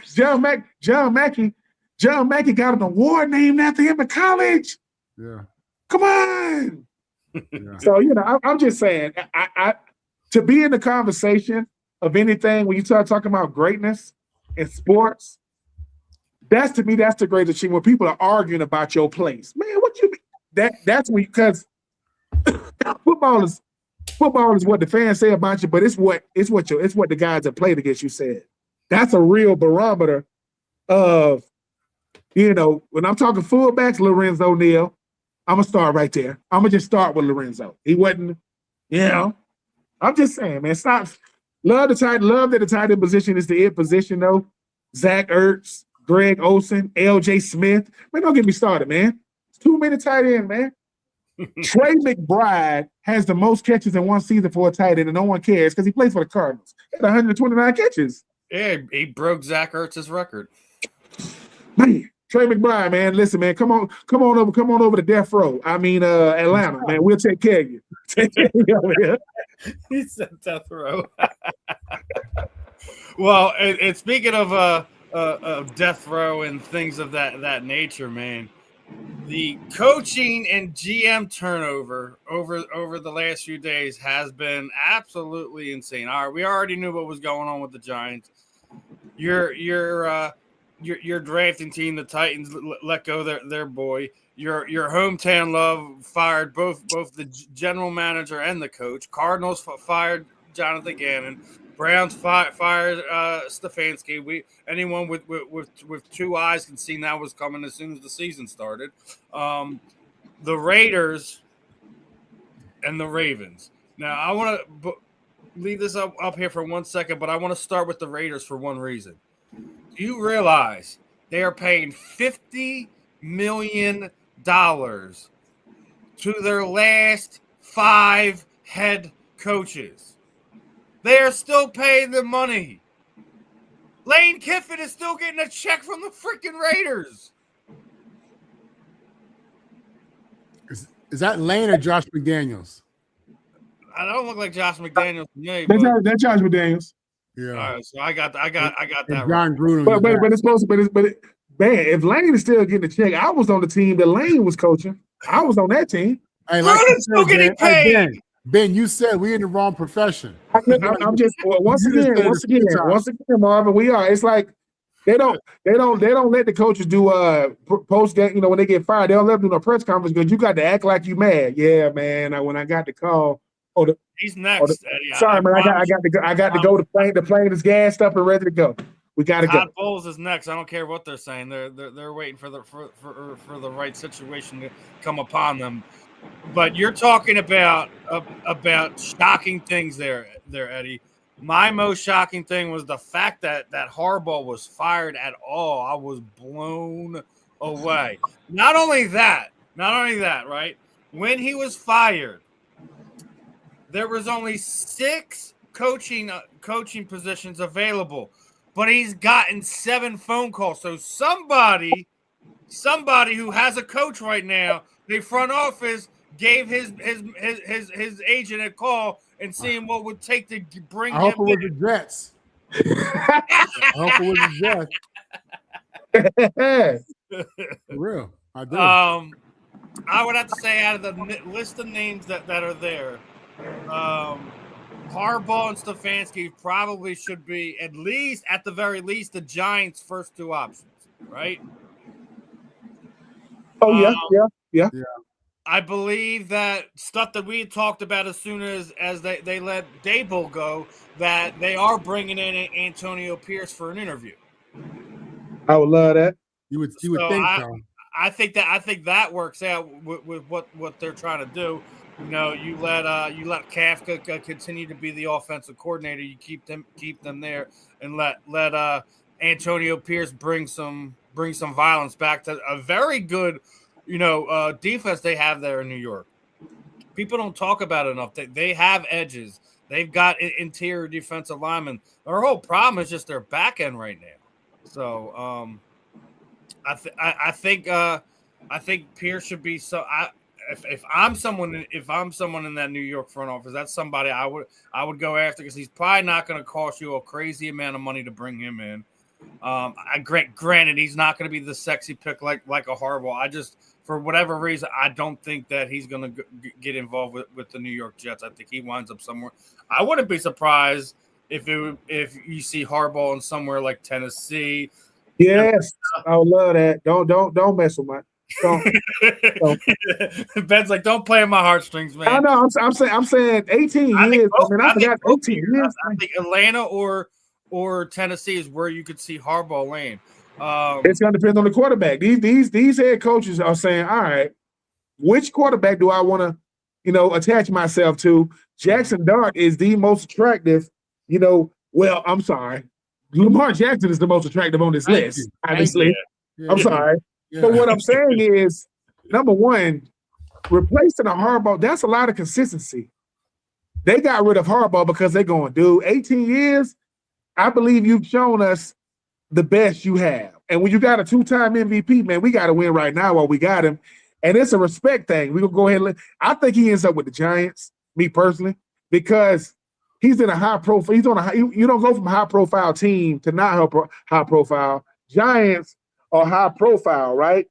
John Mackey got an award named after him in college. Yeah. Come on. Yeah. So I'm just saying, I to be in the conversation of anything when you start talking about greatness in sports. That's to me, that's the greatest achievement. When people are arguing about your place, man, what you mean? That's when, because football is what the fans say about you, but it's what the guys that played against you said. That's a real barometer of You know, when I'm talking fullbacks, Lorenzo Neal, I'm gonna start right there. I'm gonna just start with Lorenzo. He wasn't, you know. I'm just saying, man. Stop. Love that the tight end position is the it position, though. Zach Ertz, Greg Olsen, L.J. Smith. Man, don't get me started, man. It's too many tight end, man. Trey McBride has the most catches in one season for a tight end, and no one cares because he plays for the Cardinals. He had 129 catches. Yeah, he broke Zach Ertz's record. Man, Trey McBride, man. Listen, man, come on over to Death Row. I mean, Atlanta, man. We'll take care of you. Take care of you over here. He said Death Row. Well, and speaking of Death Row and things of that nature, man, the coaching and GM turnover over the last few days has been absolutely insane. All right, we already knew what was going on with the Giants. Your drafting team, the Titans, let go their boy. Your hometown love fired both the general manager and the coach. Cardinals fired Jonathan Gannon. Browns fired Stefanski. Anyone with two eyes can see that was coming as soon as the season started. The Raiders and the Ravens. Now I want to leave this up here for 1 second, but I want to start with the Raiders for one reason. Do you realize they are paying $50 million to their last 5 head coaches? They are still paying the money. Lane Kiffin is still getting a check from the freaking Raiders. Is that Lane or Josh McDaniels? I don't look like Josh McDaniels to me. That's Josh McDaniels. Yeah. All right, so I got that John right. Gruden. But it's supposed to. But man, if Lane is still getting a check, I was on the team that Lane was coaching. I was on that team. Hey, Gruden's still getting paid. Ben, you said we're in the wrong profession. I'm just once again, Marvin. We are. It's like they don't let the coaches do post game. You know, when they get fired, they don't let them do no press conference because you got to act like you mad. Yeah, man. When I got the call, he's next. Eddie. Sorry, man. I got to go. The plane is gassed up and ready to go. We got to go. Todd Bowles is next. I don't care what they're saying. They're waiting for the right situation to come upon them. But you're talking about shocking things there, Eddie. My most shocking thing was the fact that Harbaugh was fired at all. I was blown away. Not only that, right? When he was fired, there was only 6 coaching positions available, but he's gotten 7 phone calls. So somebody who has a coach right now, the front office gave his agent a call and seeing what would take to bring him in. I hope it was the Jets. I hope it was the Jets. For real. I do. I would have to say out of the list of names that are there, Harbaugh and Stefanski probably should be at the very least the Giants' first 2 options, right? Oh yeah. I believe that stuff that we had talked about as soon as they let Dable go, that they are bringing in Antonio Pierce for an interview. I would love that. You would think so. I think that works out with what they're trying to do. You know, you let Kafka continue to be the offensive coordinator. You keep them there, and let Antonio Pierce bring some violence back to a very good, defense they have there in New York. People don't talk about it enough. They have edges. They've got interior defensive linemen. Their whole problem is just their back end right now. So I think Pierce should be so. If I'm someone in that New York front office, that's somebody I would go after because he's probably not going to cost you a crazy amount of money to bring him in. Granted, he's not going to be the sexy pick like a Harbaugh. I just, for whatever reason, I don't think that he's going to get involved with the New York Jets. I think he winds up somewhere. I wouldn't be surprised if you see Harbaugh in somewhere like Tennessee. Yes, I would love that. Don't mess with my. Don't. Ben's like, don't play in my heartstrings, man. I know. I'm saying 18 years. I forgot 18 years. I think Atlanta or Tennessee is where you could see Harbaugh land. It's going to depend on the quarterback. These head coaches are saying, all right, which quarterback do I want to, attach myself to? Jackson Dart is the most attractive, well, I'm sorry. Lamar Jackson is the most attractive on this list, obviously. I'm sorry. Yeah. But what I'm saying is, number one, replacing a Harbaugh, that's a lot of consistency. They got rid of Harbaugh because they're going, dude, 18 years, I believe you've shown us the best you have. And when you got a 2-time MVP, man, we got to win right now while we got him. And it's a respect thing. We're going to go ahead and I think he ends up with the Giants, me personally, because he's in a high profile. He's on a high, you don't go from a high profile team to not high profile. Giants are high profile, right?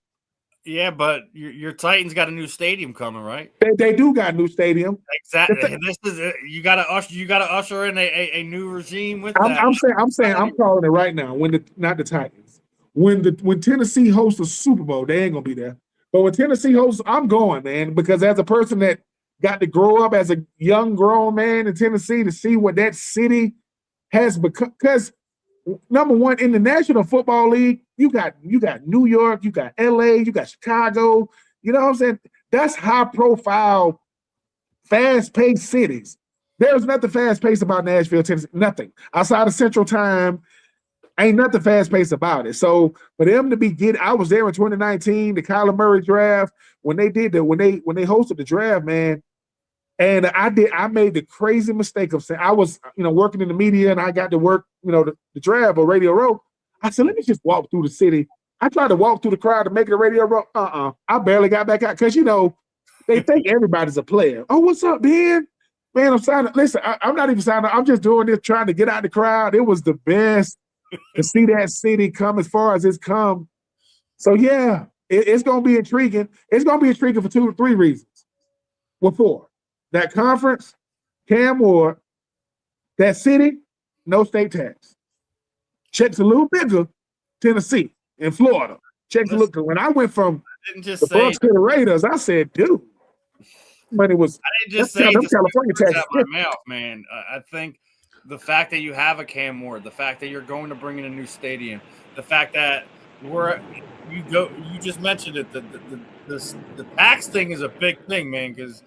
Yeah, but your Titans got a new stadium coming, right? They do got a new stadium. Exactly. This is you got to usher in a new regime with that. I'm saying I'm calling it right now. Not the Titans. When Tennessee hosts the Super Bowl, they ain't gonna be there. But when Tennessee hosts, I'm going, man, because as a person that got to grow up as a young grown man in Tennessee to see what that city has become. Because number one, in the National Football League, you got New York, you got LA, you got Chicago. You know what I'm saying? That's high profile, fast paced cities. There's nothing fast paced about Nashville, Tennessee. Nothing outside of Central Time. Ain't nothing fast paced about it. So for them to be I was there in 2019, the Kyler Murray draft, when they hosted the draft, man. And I made the crazy mistake of saying, I was, working in the media and I got to work, the draft or Radio Row. I said, let me just walk through the city. I tried to walk through the crowd to make it a Radio Row. I barely got back out because, they think everybody's a player. Oh, what's up, Ben? Man, I'm signing. Listen, I'm not even signing. I'm just doing this, trying to get out the crowd. It was the best to see that city come as far as it's come. So, yeah, it's going to be intriguing. It's going to be intriguing for 2 or 3 reasons. Well, 4. That conference, Cam Ward, that city, no state tax. Checks a little bigger, Tennessee and Florida. Checks a little. When I went from the Bucks to the Raiders, I said, dude, money was. I didn't just say California taxes out my mouth, man. I think the fact that you have a Cam Ward, the fact that you're going to bring in a new stadium, the fact that you just mentioned it. The tax thing is a big thing, man, because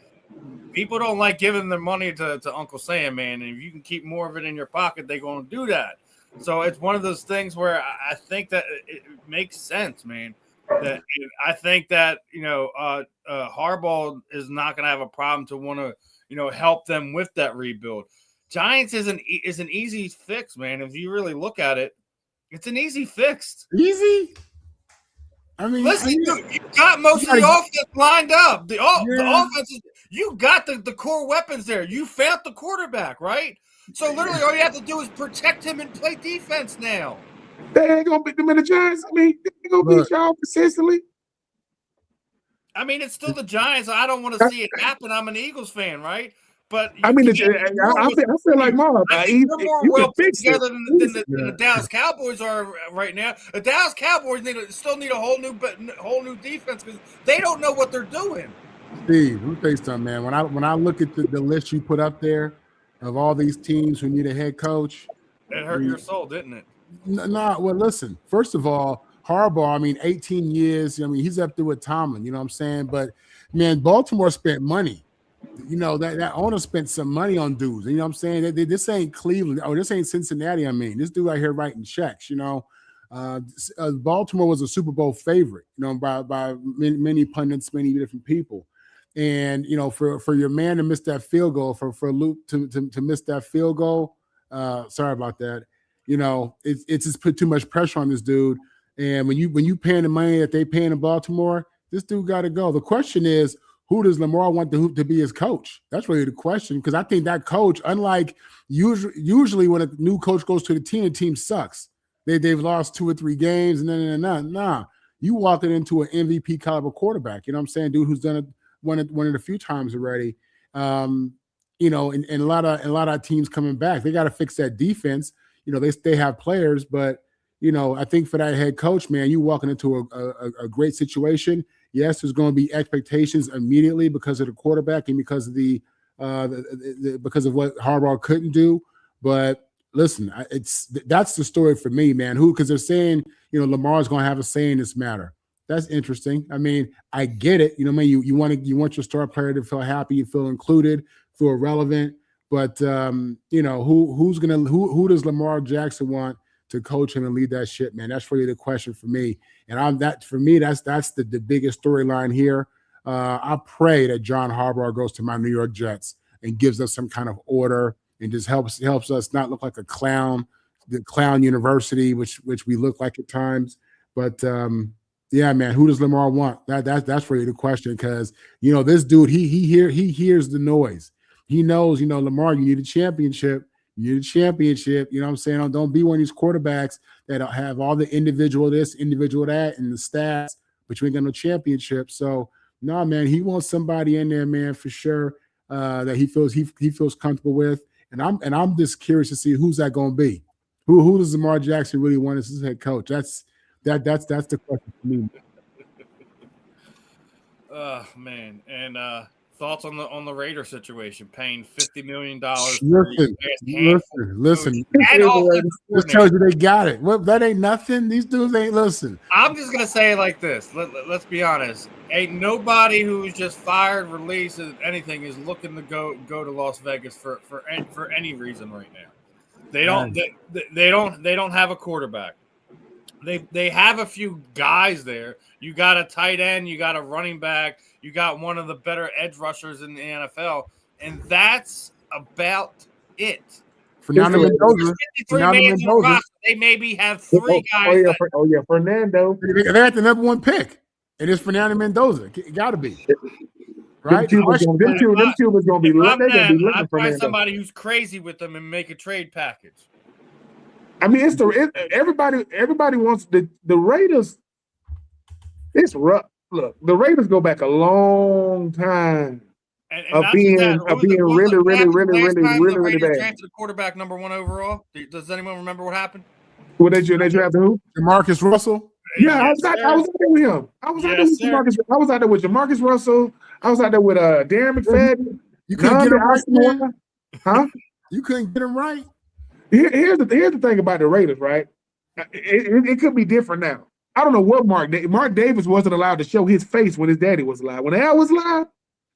people don't like giving their money to Uncle Sam, man. And if you can keep more of it in your pocket, they're going to do that. So it's one of those things where I think that it makes sense, man. That I think that Harbaugh is not going to have a problem to want to help them with that rebuild. Giants is an easy fix, man. If you really look at it, it's an easy fix. Easy. I mean, listen, you got most of the offense lined up. The offense is. You got the core weapons there. You found the quarterback, right? So literally all you have to do is protect him and play defense now. They ain't going to beat them in the Giants. I mean, they're going to beat y'all consistently. I mean, it's still the Giants. I don't want to see it happen. I'm an Eagles fan, right? But I mean, I feel like Marvin. You're more well put together than the Dallas Cowboys are right now. The Dallas Cowboys still need a whole new defense because they don't know what they're doing. Steve, let me tell you something, man. When I look at the list you put up there of all these teams who need a head coach, it hurt your soul, didn't it? No, well, listen. First of all, Harbaugh, I mean, 18 years. I mean, he's up there with Tomlin. You know what I'm saying? But man, Baltimore spent money. That owner spent some money on dudes. You know what I'm saying? This ain't Cleveland. Oh, this ain't Cincinnati. I mean, this dude out here writing checks. Baltimore was a Super Bowl favorite. By many pundits, many different people. And for your man to miss that field goal, for Luke to miss that field goal, sorry about that. It's just put too much pressure on this dude. And when you paying the money that they paying in Baltimore, this dude got to go. The question is, who does Lamar want to be his coach? That's really the question, because I think that coach, unlike usually when a new coach goes to the team sucks. They've lost 2 or 3 games and nah. You walking into an MVP caliber quarterback. You know what I'm saying? Dude who's done it. Won it a few times already, and a lot of teams coming back. They got to fix that defense. They have players, but I think for that head coach, man, you walking into a great situation. Yes, there's going to be expectations immediately because of the quarterback and because of because of what Harbaugh couldn't do. But listen, that's the story for me, man. Because they're saying, Lamar's going to have a say in this matter. That's interesting. I mean, I get it. You want your star player to feel happy, you feel included, feel relevant. But who does Lamar Jackson want to coach him and lead that shit, man? That's really the question for me. And that's the biggest storyline here. I pray that John Harbaugh goes to my New York Jets and gives us some kind of order and just helps us not look like the clown university, which we look like at times. But yeah, man, who does Lamar want? That's really the question, because this dude, he hears the noise. He knows, Lamar, you need a championship. You need a championship. You know what I'm saying? Don't be one of these quarterbacks that have all the individual this, individual that, and the stats, but you ain't got no championship. So, no, man, he wants somebody in there, man, for sure, that he feels comfortable with. And I'm just curious to see who's that going to be. Who does Lamar Jackson really want as his head coach? That's the question for me. Man, and thoughts on the Raider situation, paying $50 million. Listen. This tells you they got it. Well, that ain't nothing. These dudes ain't listen. I'm just gonna say it like this. Let's be honest. Ain't nobody who's just fired, released, anything is looking to go to Las Vegas for any reason right now. They don't have a quarterback. They have a few guys there. You got a tight end, you got a running back, you got one of the better edge rushers in the NFL, and that's about it. Fernando Mendoza. They maybe have three guys. Fernando. They had the number one pick, and it's Fernando Mendoza. It got to be. Right? Them two was going to be looking I'd for find somebody who's crazy with them and make a trade package. I mean, everybody wants the Raiders. It's rough. Look, the Raiders go back a long time of being really bad. Drafted a quarterback number 1 overall. Does anyone remember what happened? Well, they drafted who? Jamarcus Russell. Yeah, I was out there with him. I was out there with Jamarcus Russell. I was out there with Darren McFadden. You couldn't get him right, huh? You couldn't get him right. Here's the thing about the Raiders, right? It could be different now. I don't know what Mark Davis wasn't allowed to show his face when his daddy was alive. When Al was alive,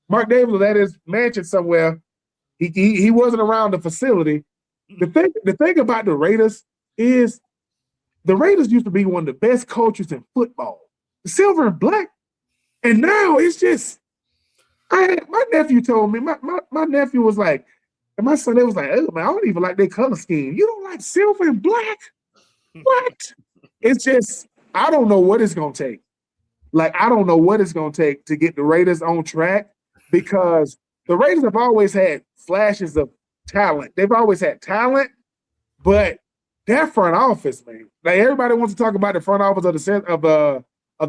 Mark Davis was at his mansion somewhere. He wasn't around the facility. The thing about the Raiders is the Raiders used to be one of the best cultures in football. The silver and black. And now it's just my nephew told me, my nephew was like, and my son, they was like, oh man, I don't even like their color scheme. You don't like silver and black? What? It's just, I don't know what it's gonna take. Like, I don't know what it's gonna take to get the Raiders on track, because the Raiders have always had flashes of talent. They've always had talent, but their front office, man. Like, everybody wants to talk about the front office of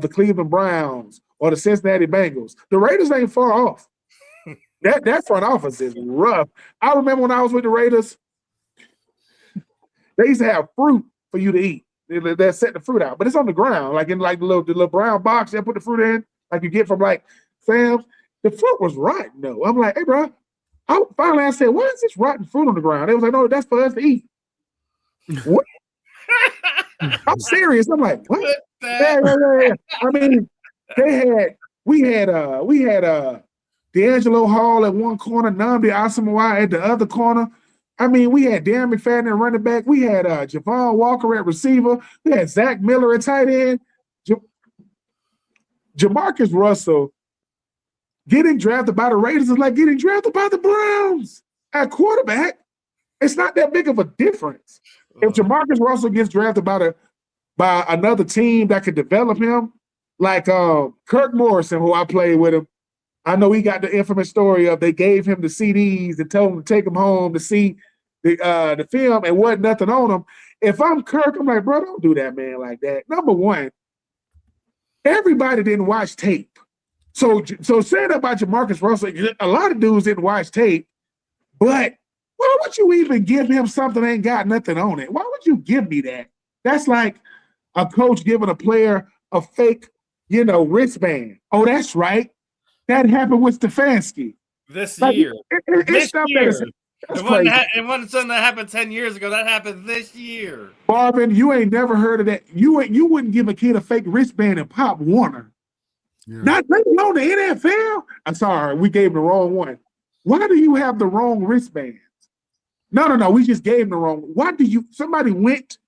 the Cleveland Browns or the Cincinnati Bengals. The Raiders ain't far off. That front office is rough. I remember when I was with the Raiders, they used to have fruit for you to eat. They set the fruit out, but it's on the ground, like in like the little brown box they put the fruit in, like you get from like Sam's. The fruit was rotten though. I'm like, hey, bro. I said, why is this rotten fruit on the ground? They was like, no, that's for us to eat. What? I'm serious. I'm like, what? Yeah. I mean, we had D'Angelo Hall at one corner, Nnamdi Asomugha at the other corner. I mean, we had Darren McFadden at running back. We had Javon Walker at receiver. We had Zach Miller at tight end. Jamarcus Russell getting drafted by the Raiders is like getting drafted by the Browns at quarterback. It's not that big of a difference. If Jamarcus Russell gets drafted by another team that could develop him, like Kirk Morrison, who I played with him, I know he got the infamous story of they gave him the CDs and told him to take him home to see the film and wasn't nothing on him. If I'm Kirk, I'm like, bro, don't do that, man, like that. Number one, everybody didn't watch tape. So saying about Jamarcus Russell, a lot of dudes didn't watch tape, but why would you even give him something that ain't got nothing on it? Why would you give me that? That's like a coach giving a player a fake, wristband. Oh, that's right. That happened with Stefanski. This year. That's crazy. It wasn't something that happened 10 years ago. That happened this year. Marvin, you ain't never heard of that. You wouldn't give a kid a fake wristband and Pop Warner. Yeah. Not alone the NFL. I'm sorry, we gave him the wrong one. Why do you have the wrong wristbands? No. We just gave him the wrong. Why do you? Somebody went,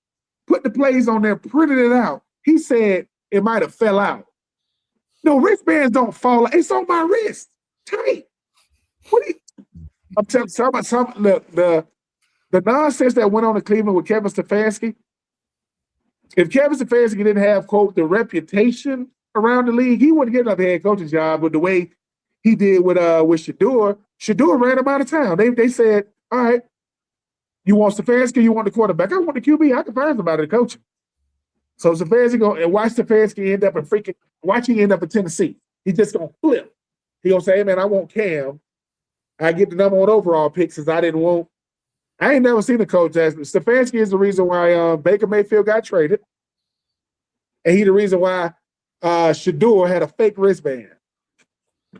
put the plays on there, printed it out. He said it might have fell out. No, wristbands don't fall out. It's on my wrist. Tight. What are you? I'm telling you about the nonsense that went on in Cleveland with Kevin Stefanski. If Kevin Stefanski didn't have, quote, the reputation around the league, he wouldn't get another head coaching job with the way he did with Shador. Shador ran him out of town. They said, all right, you want Stefanski, you want the quarterback? I want the QB. I can find somebody to coach him. So Stefanski going and watch Stefanski end up in Tennessee. He just gonna flip. He gonna say, hey man, I want Cam. I get the number 1 overall pick since I ain't never seen a coach as Stefanski is the reason why Baker Mayfield got traded. And he the reason why Shador had a fake wristband.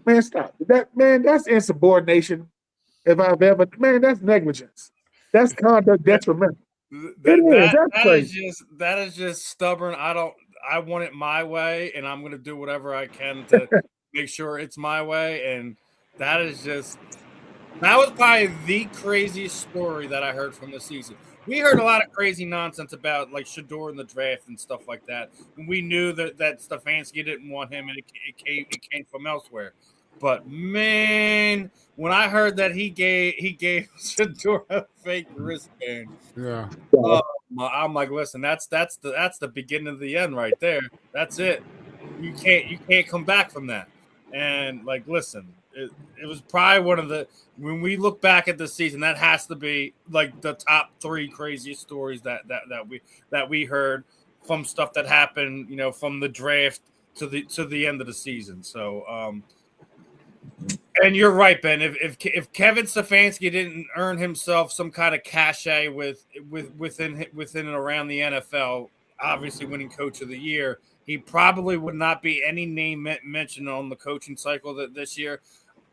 Man, stop. That's insubordination. If I've ever, that's negligence. That's conduct detrimental. That is just stubborn. I want it my way, and I'm going to do whatever I can to make sure it's my way. And that was probably the craziest story that I heard from the season. We heard a lot of crazy nonsense about like Shador in the draft and stuff like that. And we knew that Stefanski didn't want him, and it came from elsewhere. But man, when I heard that he gave Shador a fake wristband, yeah, I'm like, listen, that's the beginning of the end right there. That's it. You can't come back from that. And like, listen, it was probably one of the, when we look back at this season, that has to be like the top 3 craziest stories that we heard from stuff that happened, from the draft to the end of the season. So. And you're right, Ben. If Kevin Stefanski didn't earn himself some kind of cachet within and around the NFL, obviously winning Coach of the Year, he probably would not be any name mentioned on the coaching cycle this year.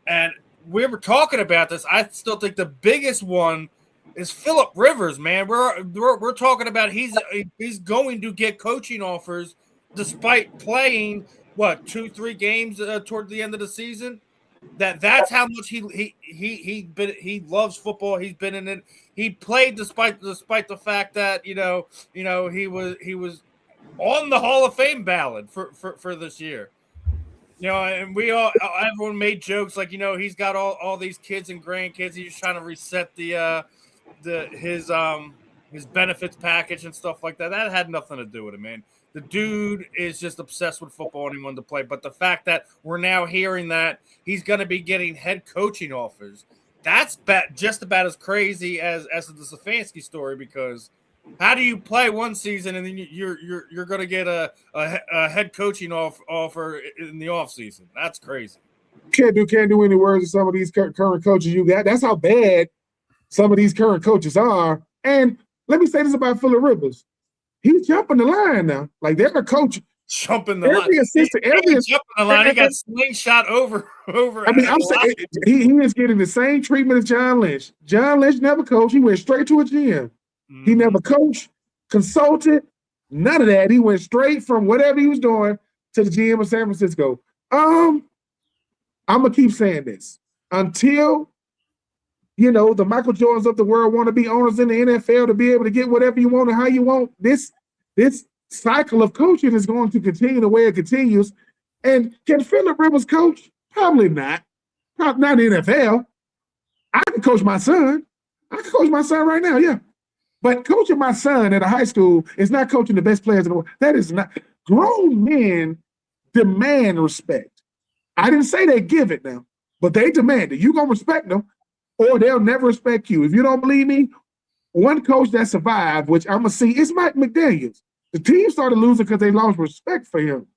And we were talking about this. I still think the biggest one is Phillip Rivers. Man, we're talking about he's going to get coaching offers despite playing 2-3 games toward the end of the season. That's how much he loves football. He's been in it. He played despite the fact that he was on the Hall of Fame ballot for this year. And everyone made jokes like he's got all these kids and grandkids. He's just trying to reset his benefits package and stuff like that. That had nothing to do with it, man. The dude is just obsessed with football and he wanted to play. But the fact that we're now hearing that he's going to be getting head coaching offers, that's just about as crazy as the Stefanski story, because how do you play one season and then you're going to get a head coaching offer in the offseason? That's crazy. Can't do any words with some of these current coaches you got. That's how bad some of these current coaches are. And let me say this about Phillip Rivers. He's jumping the line now. Like they're a coach. Jumping the line. Jumping the line. He got slingshot over. I mean, I'm saying he is getting the same treatment as John Lynch. John Lynch never coached. He went straight to a GM. Mm-hmm. He never coached, consulted, none of that. He went straight from whatever he was doing to the GM of San Francisco. I'm gonna keep saying this until the Michael Jordans of the world want to be owners in the NFL to be able to get whatever you want and how you want. This cycle of coaching is going to continue the way it continues. And can Phillip Rivers coach? Probably not. Probably not in the NFL. I can coach my son. I can coach my son right now, yeah. But coaching my son at a high school is not coaching the best players in the world. That is not. Grown men demand respect. I didn't say they give it now, but they demand it. You're going to respect them, or they'll never respect you. If you don't believe me, one coach that survived, which I'm going to see, is Mike McDaniels. The team started losing because they lost respect for him.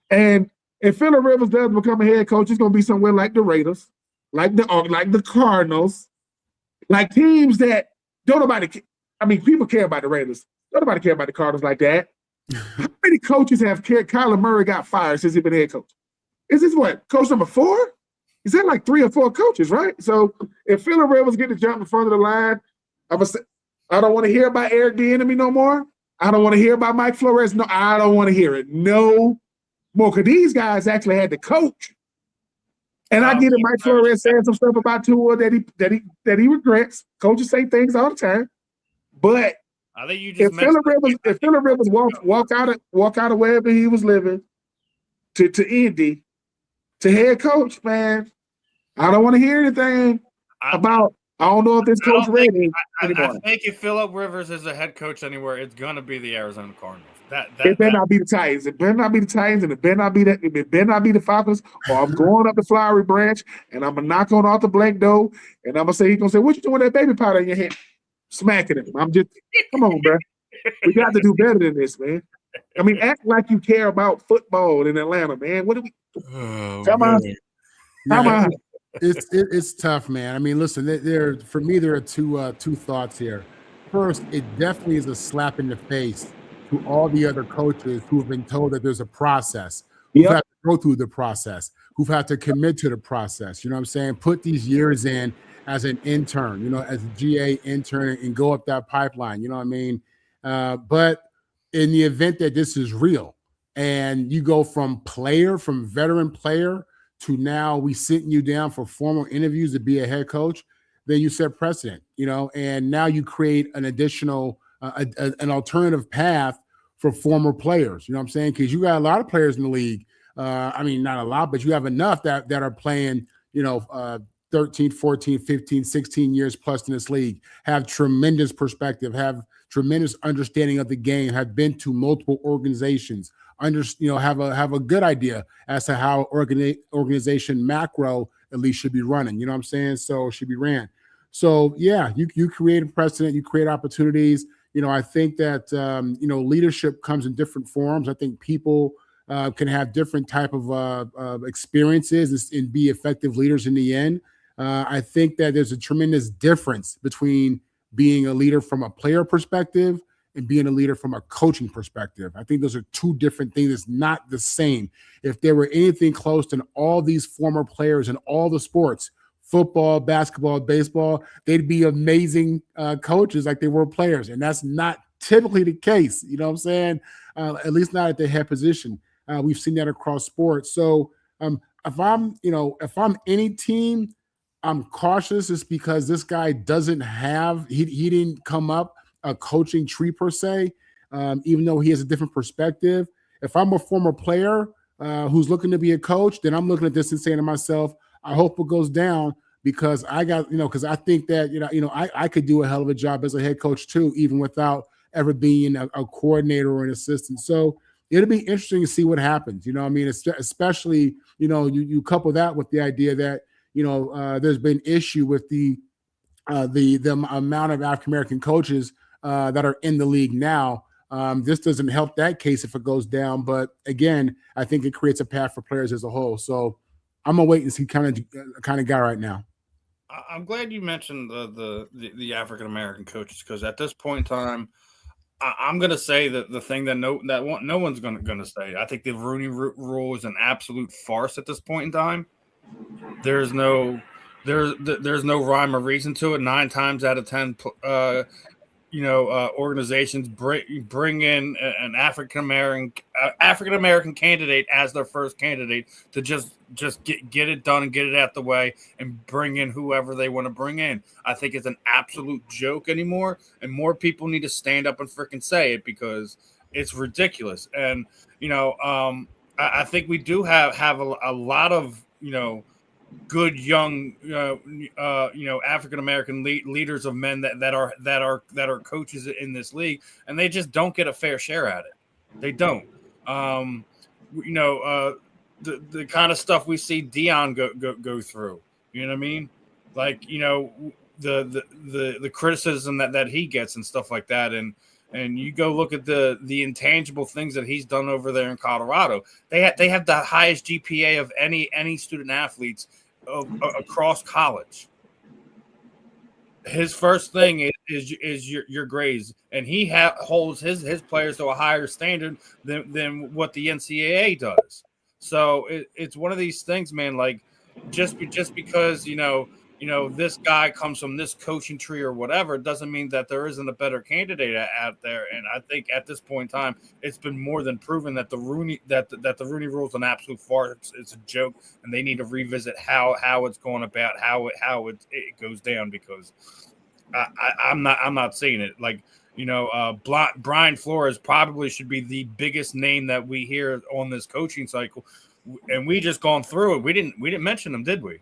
And if Phillip Rivers does become a head coach, it's going to be somewhere like the Raiders, like the Cardinals, like teams that don't nobody – people care about the Raiders. Don't nobody care about the Cardinals like that. How many coaches have Kyler Murray got fired since he's been head coach? Is this what, coach number 4? He's had like 3 or 4 coaches, right? So if Phillip Rivers get to jump in front of the line, I don't want to hear about Eric Bieniemy no more. I don't want to hear about Mike Flores. No, I don't want to hear it no more. Because these guys actually had to coach. And I get it. Mike Flores said some stuff about Tua that he regrets. Coaches say things all the time. But I think you just if Phillip Rivers walk out of wherever he was living to Indy to head coach, man, I don't want to hear anything about. I don't know if this coach ready anymore. I think if Phillip Rivers is a head coach anywhere, it's gonna be the Arizona Cardinals. It better not be the Titans. It better not be the Titans, and it better not be the Falcons. Or I'm going up the flowery branch, and I'm gonna knock on Arthur Blank door, and I'm gonna say he's gonna say, "What you doing with that baby powder in your hand?" Smacking him. I'm just, come on, bro. We got to do better than this, man. I mean, act like you care about football in Atlanta, man. What do we? Come on. It's tough, man. I mean, listen, for me there are two thoughts here. First, it definitely is a slap in the face to all the other coaches who have been told that there's a process, who've had to go through the process, who've had to commit to the process. You know what I'm saying? Put these years in as an intern, you know, as a GA intern, and go up that pipeline. You know what I mean? But in the event that this is real, and you go from veteran player to now we sitting you down for formal interviews to be a head coach, then you set precedent, you know, and now you create an additional, an alternative path for former players. You know what I'm saying? Because you got a lot of players in the league. I mean, not a lot, but you have enough that are playing, you know, 13, 14, 15, 16 years plus in this league, have tremendous perspective, have tremendous understanding of the game, have been to multiple organizations, have a good idea as to how organization macro at least should be running. You know what I'm saying? So it should be ran. So yeah, you create a precedent, you create opportunities. You know, I think that leadership comes in different forms. I think people can have different type of experiences and be effective leaders in the end. I think that there's a tremendous difference between being a leader from a player perspective and being a leader from a coaching perspective. I think those are two different things. It's not the same. If there were anything close to all these former players in all the sports, football, basketball, baseball, they'd be amazing coaches like they were players. And that's not typically the case. You know what I'm saying? At least not at the head position. We've seen that across sports. So if I'm any team, I'm cautious just because this guy doesn't have, he didn't come up a coaching tree per se, even though he has a different perspective. If I'm a former player who's looking to be a coach, then I'm looking at this and saying to myself, I hope it goes down because because I think that, I could do a hell of a job as a head coach too, even without ever being a coordinator or an assistant. So it'll be interesting to see what happens. You know what I mean? Especially, you couple that with the idea that, there's been issue with the amount of African-American coaches that are in the league now. This doesn't help that case if it goes down. But again, I think it creates a path for players as a whole. So I'm gonna wait and see kind of guy right now. I'm glad you mentioned the African-American coaches, because at this point in time, I'm going to say that the thing that no one's going to say. I think the Rooney Rule is an absolute farce at this point in time. There's no rhyme or reason to it. 9 times out of 10, organizations bring in an African American candidate as their first candidate to just get it done and get it out the way and bring in whoever they want to bring in. I think it's an absolute joke anymore, and more people need to stand up and freaking say it because it's ridiculous. And I think we do have a lot of good young African American leaders of men that are coaches in this league, and they just don't get a fair share at it. They don't. The kind of stuff we see Dion go through. You know what I mean? Like the criticism that he gets and stuff like that, and you go look at the intangible things that he's done over there in Colorado. They have the highest GPA of any student athletes across college. His first thing is your grades, and he holds his players to a higher standard than what the NCAA does. So it's one of these things, man. Like just because this guy comes from this coaching tree or whatever doesn't mean that there isn't a better candidate out there. And I think at this point in time, it's been more than proven that the Rooney Rule is an absolute farce. It's a joke, and they need to revisit how it's going about, how it goes down, because I'm not seeing it. Like, Brian Flores probably should be the biggest name that we hear on this coaching cycle, and we just gone through it. We didn't mention them, did we?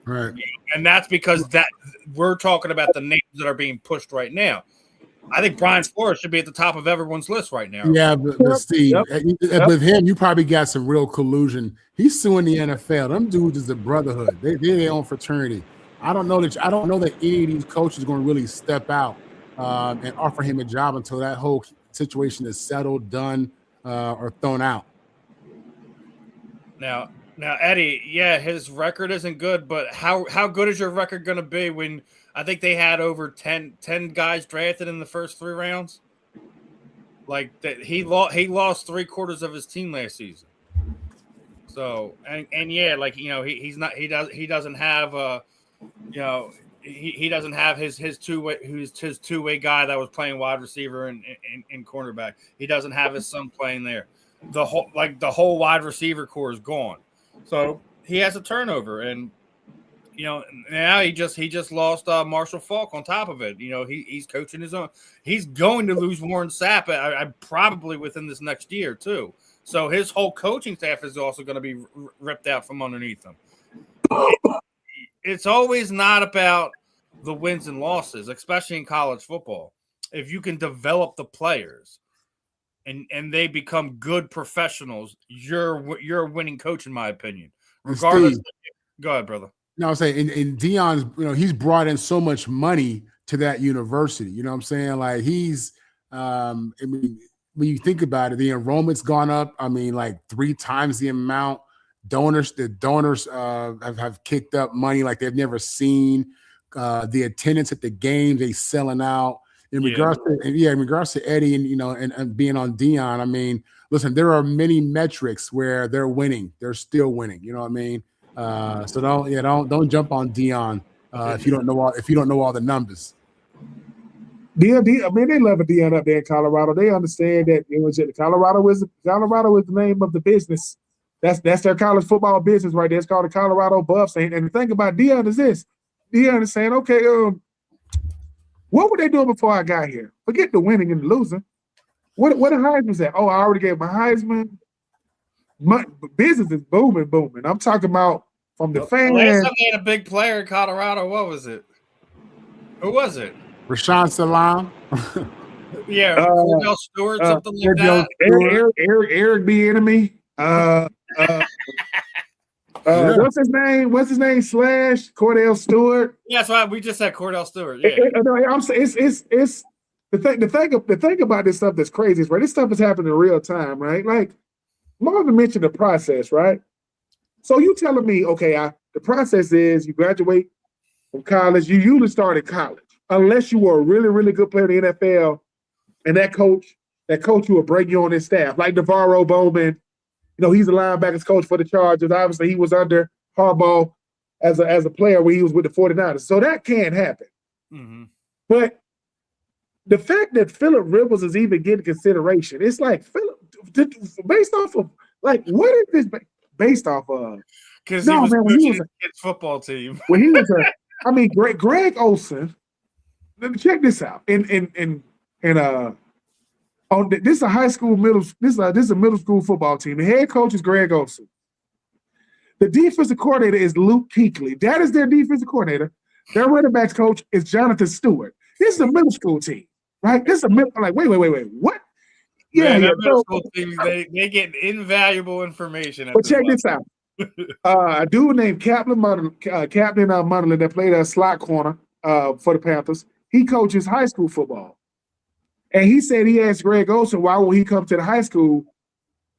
Right. And that's because that we're talking about the names that are being pushed right now. I think Brian Flores should be at the top of everyone's list right now. Yeah, but Steve, with him, you probably got some real collusion. He's suing the NFL. Them dudes is a brotherhood. They're their own fraternity. I don't know that any of these coaches are going to really step out and offer him a job until that whole situation is settled, done, or thrown out. Now, Eddie, yeah, his record isn't good, but how good is your record going to be when I think they had over 10 guys drafted in the first 3 rounds? Like that, he lost 3/4 of his team last season. So and yeah, like he doesn't have he doesn't have his two-way guy that was playing wide receiver and cornerback. He doesn't have his son playing there. The whole wide receiver core is gone. So he has a turnover, and now he just lost Marshall Faulk on top of it. He's coaching his own. He's going to lose Warren Sapp, I probably within this next year too. So his whole coaching staff is also going to be ripped out from underneath him. It's always not about the wins and losses, especially in college football. If you can develop the players and they become good professionals, you're a winning coach, in my opinion. Regardless. Go ahead, brother. No, I'm saying in Deion's, he's brought in so much money to that university. You know what I'm saying? Like he's, when you think about it, the enrollment's gone up. I mean, like 3 times the amount. The donors have kicked up money like they've never seen. The attendance at the games, they selling out. In regards to Eddie and being on Deion, I mean, listen, there are many metrics where they're winning. They're still winning. You know what I mean? So don't jump on Deion if you don't know all the numbers. Deion, I mean, they love a Deion up there in Colorado. They understand that Colorado is the name of the business. That's their college football business right there. It's called the Colorado Buffs. And the thing about Deion is this: Deion is saying, okay, what were they doing before I got here? Forget the winning and the losing. What the Heisman's at? Oh, I already gave my Heisman. My business is booming. I'm talking about from the fans. Last time they had a big player in Colorado, what was it? Who was it? Rashawn Salam. Yeah, Cordell Stewart, something like that. Eric Bieniemy. What's his name? / Cordell Stewart. Yeah, so we just said Cordell Stewart. Yeah. I'm saying it's the thing about this stuff that's crazy is, right? This stuff is happening in real time, right? Like Marvin mentioned the process, right? So you telling me, okay, the process is you graduate from college. You usually start in college, unless you were a really, really good player in the NFL, and that coach will bring you on his staff, like Navarro Bowman. He's a linebackers coach for the Chargers. Obviously, he was under Harbaugh as a player when he was with the 49ers. So that can't happen. Mm-hmm. But the fact that Phillip Rivers is even getting consideration, it's like based off of, like, what is this based off of? Because he was coaching his kid's football team. When he was Greg Olsen. Let me check this out. This is a high school this is a middle school football team. The head coach is Greg Olsen. The defensive coordinator is Luke Kuechly. That is their defensive coordinator. Their running backs coach is Jonathan Stewart. This is a middle school team, right? This is wait, what? Yeah, middle school teams, they get invaluable information. But check this out. A dude named Captain Munderland that played a slot corner for the Panthers. He coaches high school football. And he said he asked Greg Olsen, why will he come to the high school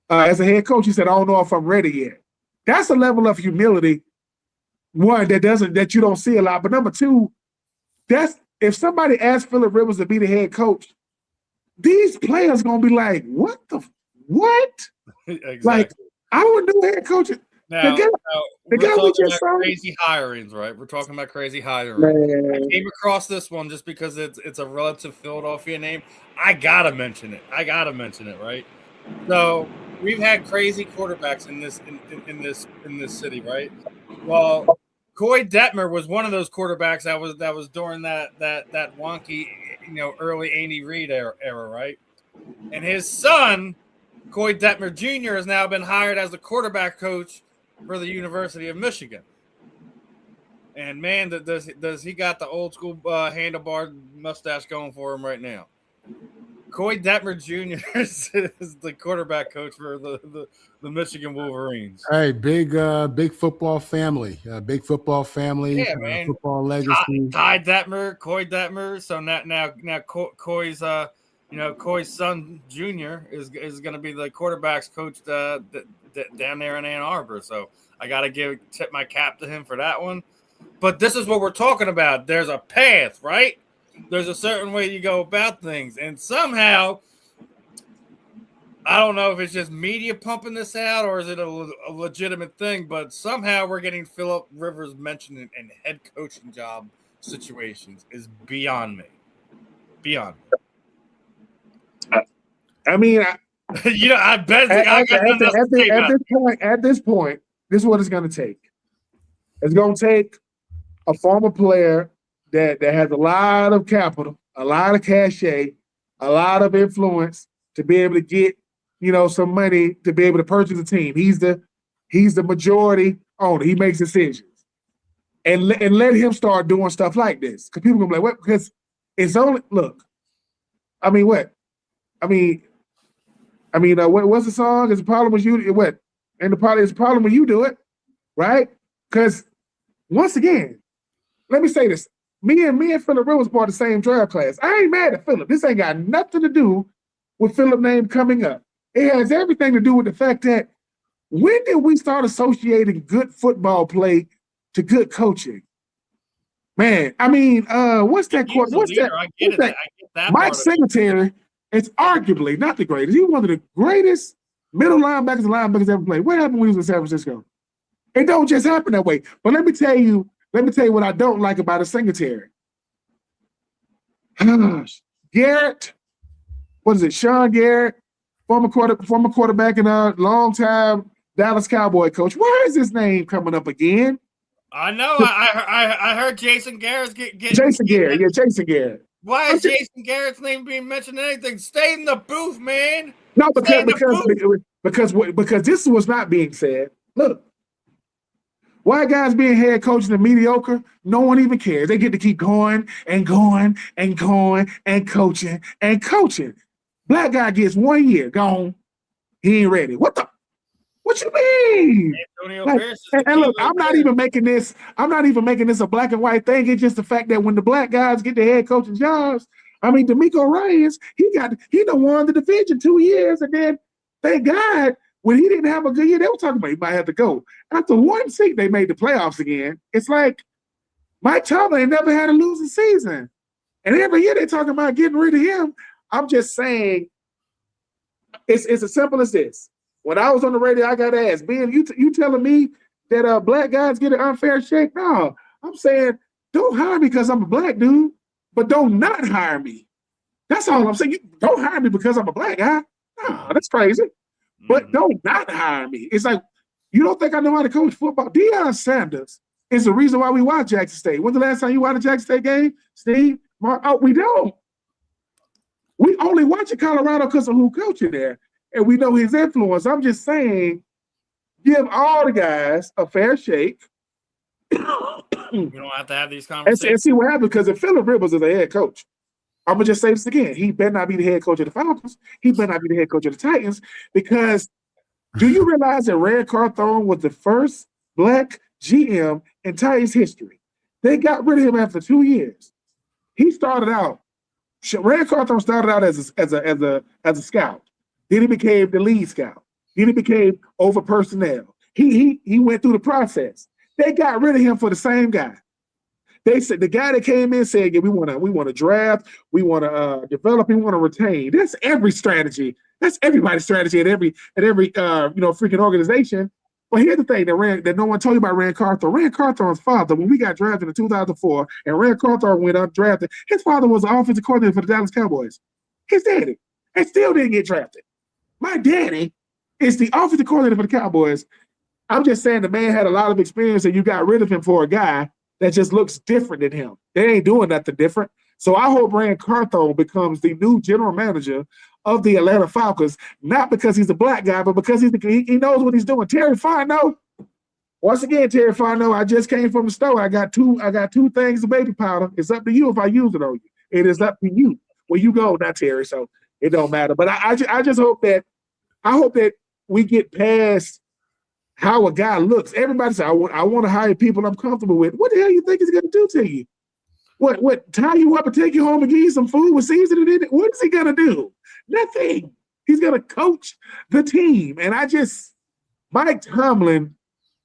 as a head coach? He said, I don't know if I'm ready yet. That's a level of humility, one, that you don't see a lot. But number two, that's if somebody asked Phillip Rivers to be the head coach, these players gonna be like, what? Exactly. Like, I would do head coaching. Now, the we're guy we talking just about saw. crazy hirings, right? We're talking about crazy hirings. I Man, came across this one just because it's a relative Philadelphia name. I gotta mention it. Right? So we've had crazy quarterbacks in this city, right? Well, Coy Detmer was one of those quarterbacks that was during that wonky, early Andy Reid era, right? And his son, Coy Detmer Jr., has now been hired as the quarterback coach for the University of Michigan. And man, does he got the old school handlebar mustache going for him right now? Coy Detmer Jr. is the quarterback coach for the Michigan Wolverines. Hey, big football family. Big football family. Yeah, man. Football legacy. Ty Detmer, Coy Detmer. So now Coy's Coy's son Jr. is going to be the quarterbacks coach down there in Ann Arbor. So I got to tip my cap to him for that one. But this is what we're talking about. There's a path, right? There's a certain way you go about things. And somehow, I don't know if it's just media pumping this out or is it a legitimate thing, but somehow we're getting Philip Rivers mentioned in head coaching job situations is beyond me. Beyond me. I mean, I bet at this point, this is what it's going to take. It's going to take a former player that has a lot of capital, a lot of cachet, a lot of influence to be able to get, some money to be able to purchase a team. He's the majority owner. He makes decisions, and let him start doing stuff like this. Because people gonna be like, what? Because it's only look. I mean, what? I mean, what's the song? It's a problem with you. What? And it's a problem when you do it, right? Because once again, let me say this. Me and Philip Rivers part of the same draft class. I ain't mad at Philip. This ain't got nothing to do with Philip's name coming up. It has everything to do with the fact that when did we start associating good football play to good coaching? Man, I mean, what's that quote? What's that? I get that. Mike Singletary is arguably not the greatest. He's one of the greatest middle linebackers ever played. What happened when he was in San Francisco? It don't just happen that way. But let me tell you what I don't like about a Singletary. Garrett, what is it? Sean Garrett, former quarterback and a long-time Dallas Cowboy coach. Why is his name coming up again? I know. I heard Jason Garrett's get Jason Garrett. Yeah, Jason Garrett. Why is Jason Garrett's name being mentioned in anything? Stay in the booth, man. No, because this was not being said. Look, white guys being head coaches and mediocre, no one even cares. They get to keep going and going and going and coaching and coaching. Black guy gets 1 year, gone. He ain't ready. What you mean? And look, I'm not even making this a black and white thing. It's just the fact that when the black guys get the head coaching jobs, I mean, D'Amico Ryans, he done won the division 2 years, and then thank God when he didn't have a good year, they were talking about he might have to go. After one seat, they made the playoffs again. It's like Mike Tomlin ain't never had a losing season, and every year they talking about getting rid of him. I'm just saying, it's as simple as this. When I was on the radio, I got asked, Ben, you telling me that black guys get an unfair shake? No, I'm saying don't hire me because I'm a black dude, but don't not hire me. That's all I'm saying. You don't hire me because I'm a black guy. No, that's crazy. But don't not hire me. It's like, you don't think I know how to coach football? Deion Sanders is the reason why we watch Jackson State. When's the last time you watched a Jackson State game, Steve? We don't. We only watch in Colorado because of who coaching there. And we know his influence. I'm just saying, give all the guys a fair shake. We don't have to have these conversations. And see what happens, because if Philip Rivers is a head coach, I'm going to just say this again. He better not be the head coach of the Falcons. He better not be the head coach of the Titans, because do you realize that Red Carthon was the first black GM in Titans history? They got rid of him after 2 years. He started out, Red Carthon started out as a scout. Then he became the lead scout. Then he became over personnel. He went through the process. They got rid of him for the same guy. They said the guy that came in said, "Yeah, we want to draft, we want to develop, we want to retain." That's every strategy. That's everybody's strategy at every freaking organization. Well, here's the thing that no one told you about Rand Carthon. Rand Carthon's father, when we got drafted in 2004, and Rand Carthon went undrafted, his father was the offensive coordinator for the Dallas Cowboys. His daddy, and still didn't get drafted. My daddy is the offensive coordinator for the Cowboys. I'm just saying the man had a lot of experience, and you got rid of him for a guy that just looks different than him. They ain't doing nothing different. So I hope Rand Carthon becomes the new general manager of the Atlanta Falcons, not because he's a black guy, but because he knows what he's doing. Terry Fontenot, once again, Terry Fontenot, I just came from the store. I got two things of baby powder. It's up to you if I use it on you. It is up to you. Where you go, not Terry, so it don't matter. But I just hope that we get past how a guy looks. Everybody says, I want to hire people I'm comfortable with. What the hell you think he's going to do to you? What, tie you up and take you home and give you some food with seasoning in it? What is he going to do? Nothing. He's going to coach the team. And Mike Tomlin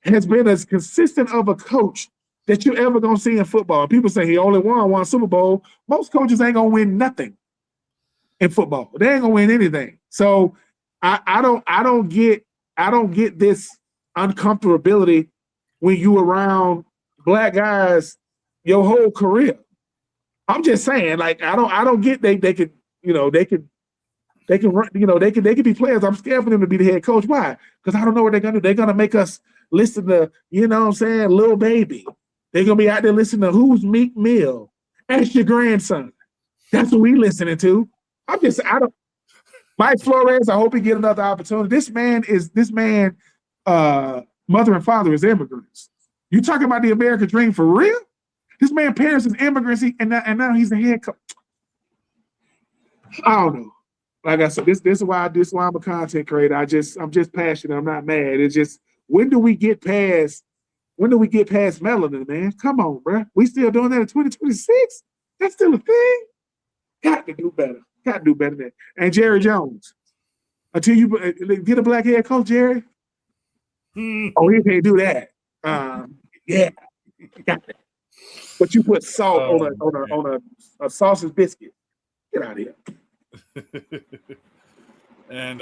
has been as consistent of a coach that you're ever going to see in football. People say he only won one Super Bowl. Most coaches ain't going to win nothing in football. They ain't going to win anything. So I don't get this uncomfortability when you around black guys your whole career. I'm just saying, like, I don't get they could run, they could be players. I'm scared for them to be the head coach. Why? Because I don't know what they're gonna do. They're gonna make us listen to, Lil Baby. They're gonna be out there listening to Who's Meek Mill. Ask your grandson. That's what we listening to. Mike Flores, I hope he get another opportunity. This man, mother and father is immigrants. You talking about the American dream for real? This man parents is immigrants, and now he's the head coach. I don't know. Like I said, this is why I'm a content creator. I'm just passionate. I'm not mad. It's just, when do we get past melanin, man? Come on, bro. We still doing that in 2026? That's still a thing? Got to do better. Got to do better than that. And Jerry Jones, until you get a black head coach, Jerry. Oh, he can't do that. Yeah, got that. But you put salt on a sausage biscuit. Get out of here. And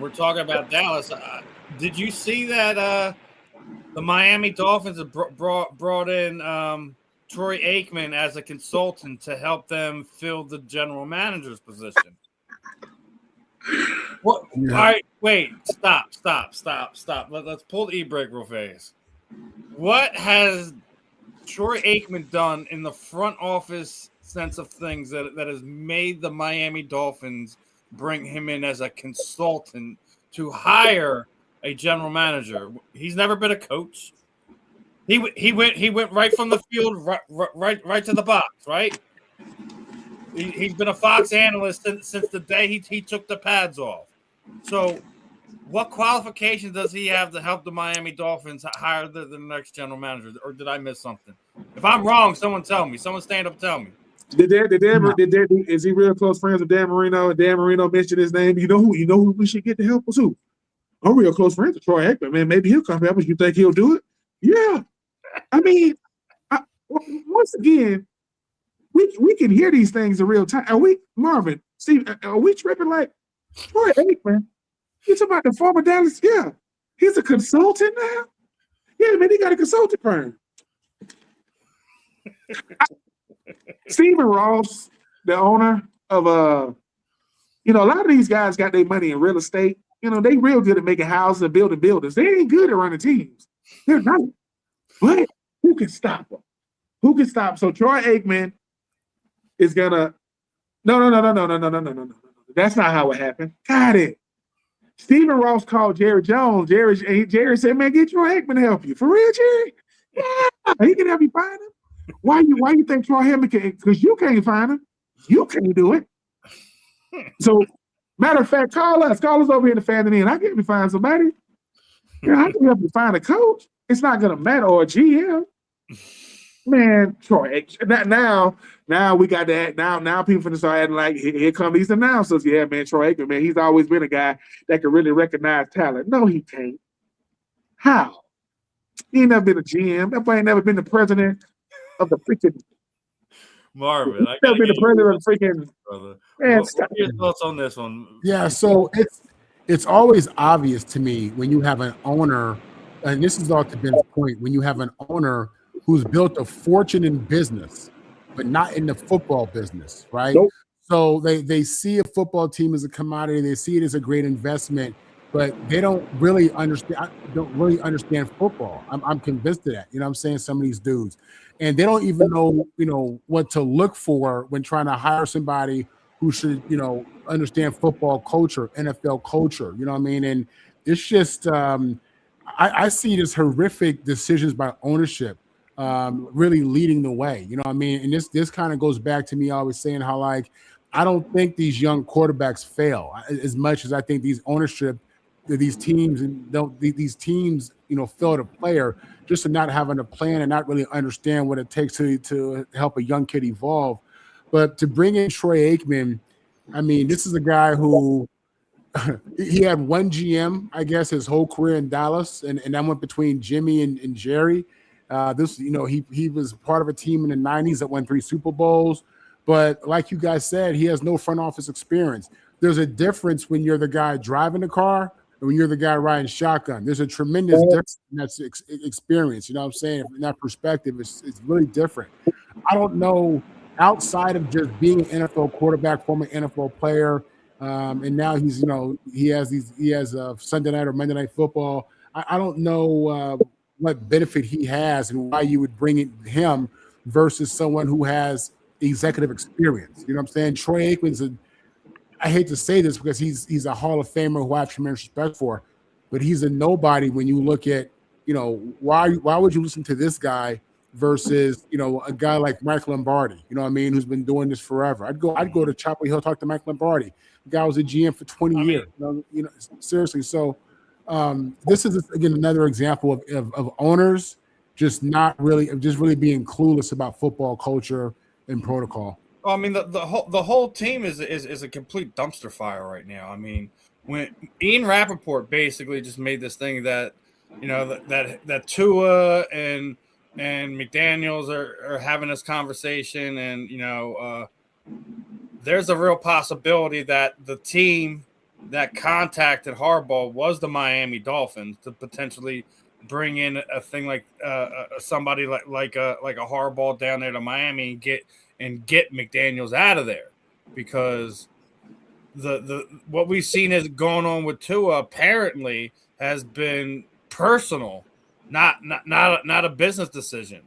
we're talking about Dallas. Did you see that the Miami Dolphins have brought in Troy Aikman as a consultant to help them fill the general manager's position? What? Yeah. All right, wait, stop. Let's pull the e-brake real fast. What has Troy Aikman done in the front office sense of things that has made the Miami Dolphins bring him in as a consultant to hire a general manager? He's never been a coach. He went right from the field right to the box, right? He's been a Fox analyst since the day he took the pads off. So what qualifications does he have to help the Miami Dolphins hire the next general manager? Or did I miss something? If I'm wrong, someone tell me. Someone stand up and tell me. Is he real close friends with Dan Marino? And Dan Marino mentioned his name. You know who we should get to help us? Who? I'm real close friends with Troy Aikman, man. Maybe he'll come help us. You think he'll do it? Yeah. I mean, once again, we can hear these things in real time. Are we, Marvin, Steve, are we tripping like Troy Aikman? You talking about the former Dallas? Yeah. He's a consultant now? Yeah, man, he got a consulting firm. Stephen Ross, the owner of a lot of these guys got their money in real estate. They real good at making houses and building buildings. They ain't good at running teams. They're not. But who can stop them? Who can stop? So Troy Aikman is gonna no. That's not how it happened. Got it. Stephen Ross called Jerry Jones. Jerry said, "Man, get Troy Aikman to help you." For real, Jerry? Yeah, he can help you find him. Why you think Troy Aikman can? Because you can't find him. You can't do it. So, matter of fact, call us over here to fan it in. I can help you find somebody. Yeah, I can help you find a coach. It's not gonna matter, or a GM. Man, Troy. Now we got that. Now people finna start acting like here come these announcers. Yeah, man, Troy Aikman, man, he's always been a guy that can really recognize talent. No, he can't. How? He ain't never been a GM. That boy ain't never been the president of the freaking Marvin. Never been the president of the freaking brother. Man, what are your thoughts on this one? Yeah, so it's always obvious to me when you have an owner, and this is all to Ben's point, when you have an owner who's built a fortune in business, but not in the football business, right? Nope. So they see a football team as a commodity, they see it as a great investment, but they don't really understand football. I'm convinced of that. You know what I'm saying? Some of these dudes. And they don't even know, what to look for when trying to hire somebody who should, understand football culture, NFL culture. You know what I mean? And it's just I see this horrific decisions by ownership really leading the way. You know what I mean? And this kind of goes back to me always saying how, like, I don't think these young quarterbacks fail as much as I think these ownership, these teams, and these teams, fail a player just to not having a plan and not really understand what it takes to help a young kid evolve. But to bring in Troy Aikman, I mean, this is a guy who he had one GM, I guess, his whole career in Dallas, and that went between Jimmy and Jerry. He was part of a team in the 90s that won 3 Super Bowls. But like you guys said, he has no front office experience. There's a difference when you're the guy driving the car and when you're the guy riding shotgun. There's a tremendous difference in that experience. You know what I'm saying? From that perspective, it's really different. I don't know, outside of just being an NFL quarterback, former NFL player, and now he's, he has Sunday night or Monday Night Football. I don't know what benefit he has and why you would bring in him versus someone who has executive experience. You know what I'm saying? Troy Aikman's I hate to say this because he's a Hall of Famer who I have tremendous respect for, but he's a nobody when you look at, why would you listen to this guy versus, a guy like Mike Lombardi, you know what I mean, who's been doing this forever. I'd go to Chapel Hill, talk to Mike Lombardi. The guy was a GM for 20 years. Seriously. So this is, again, another example of owners just really being clueless about football culture and protocol. Well, I mean, the whole team is a complete dumpster fire right now. I mean, when Ian Rappaport basically just made this thing that, that Tua and McDaniels are having this conversation, and there's a real possibility that the team that contacted Harbaugh was the Miami Dolphins to potentially bring in a thing like somebody like a Harbaugh down there to Miami and get McDaniels out of there, because the what we've seen is going on with Tua apparently has been personal, not a business decision,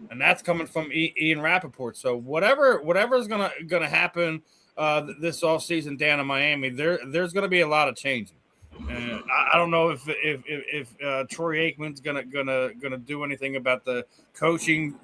and that's coming from Ian Rappaport. So whatever is gonna happen this offseason down in Miami, there's gonna be a lot of changing. And I don't know if Troy Aikman's gonna do anything about the coaching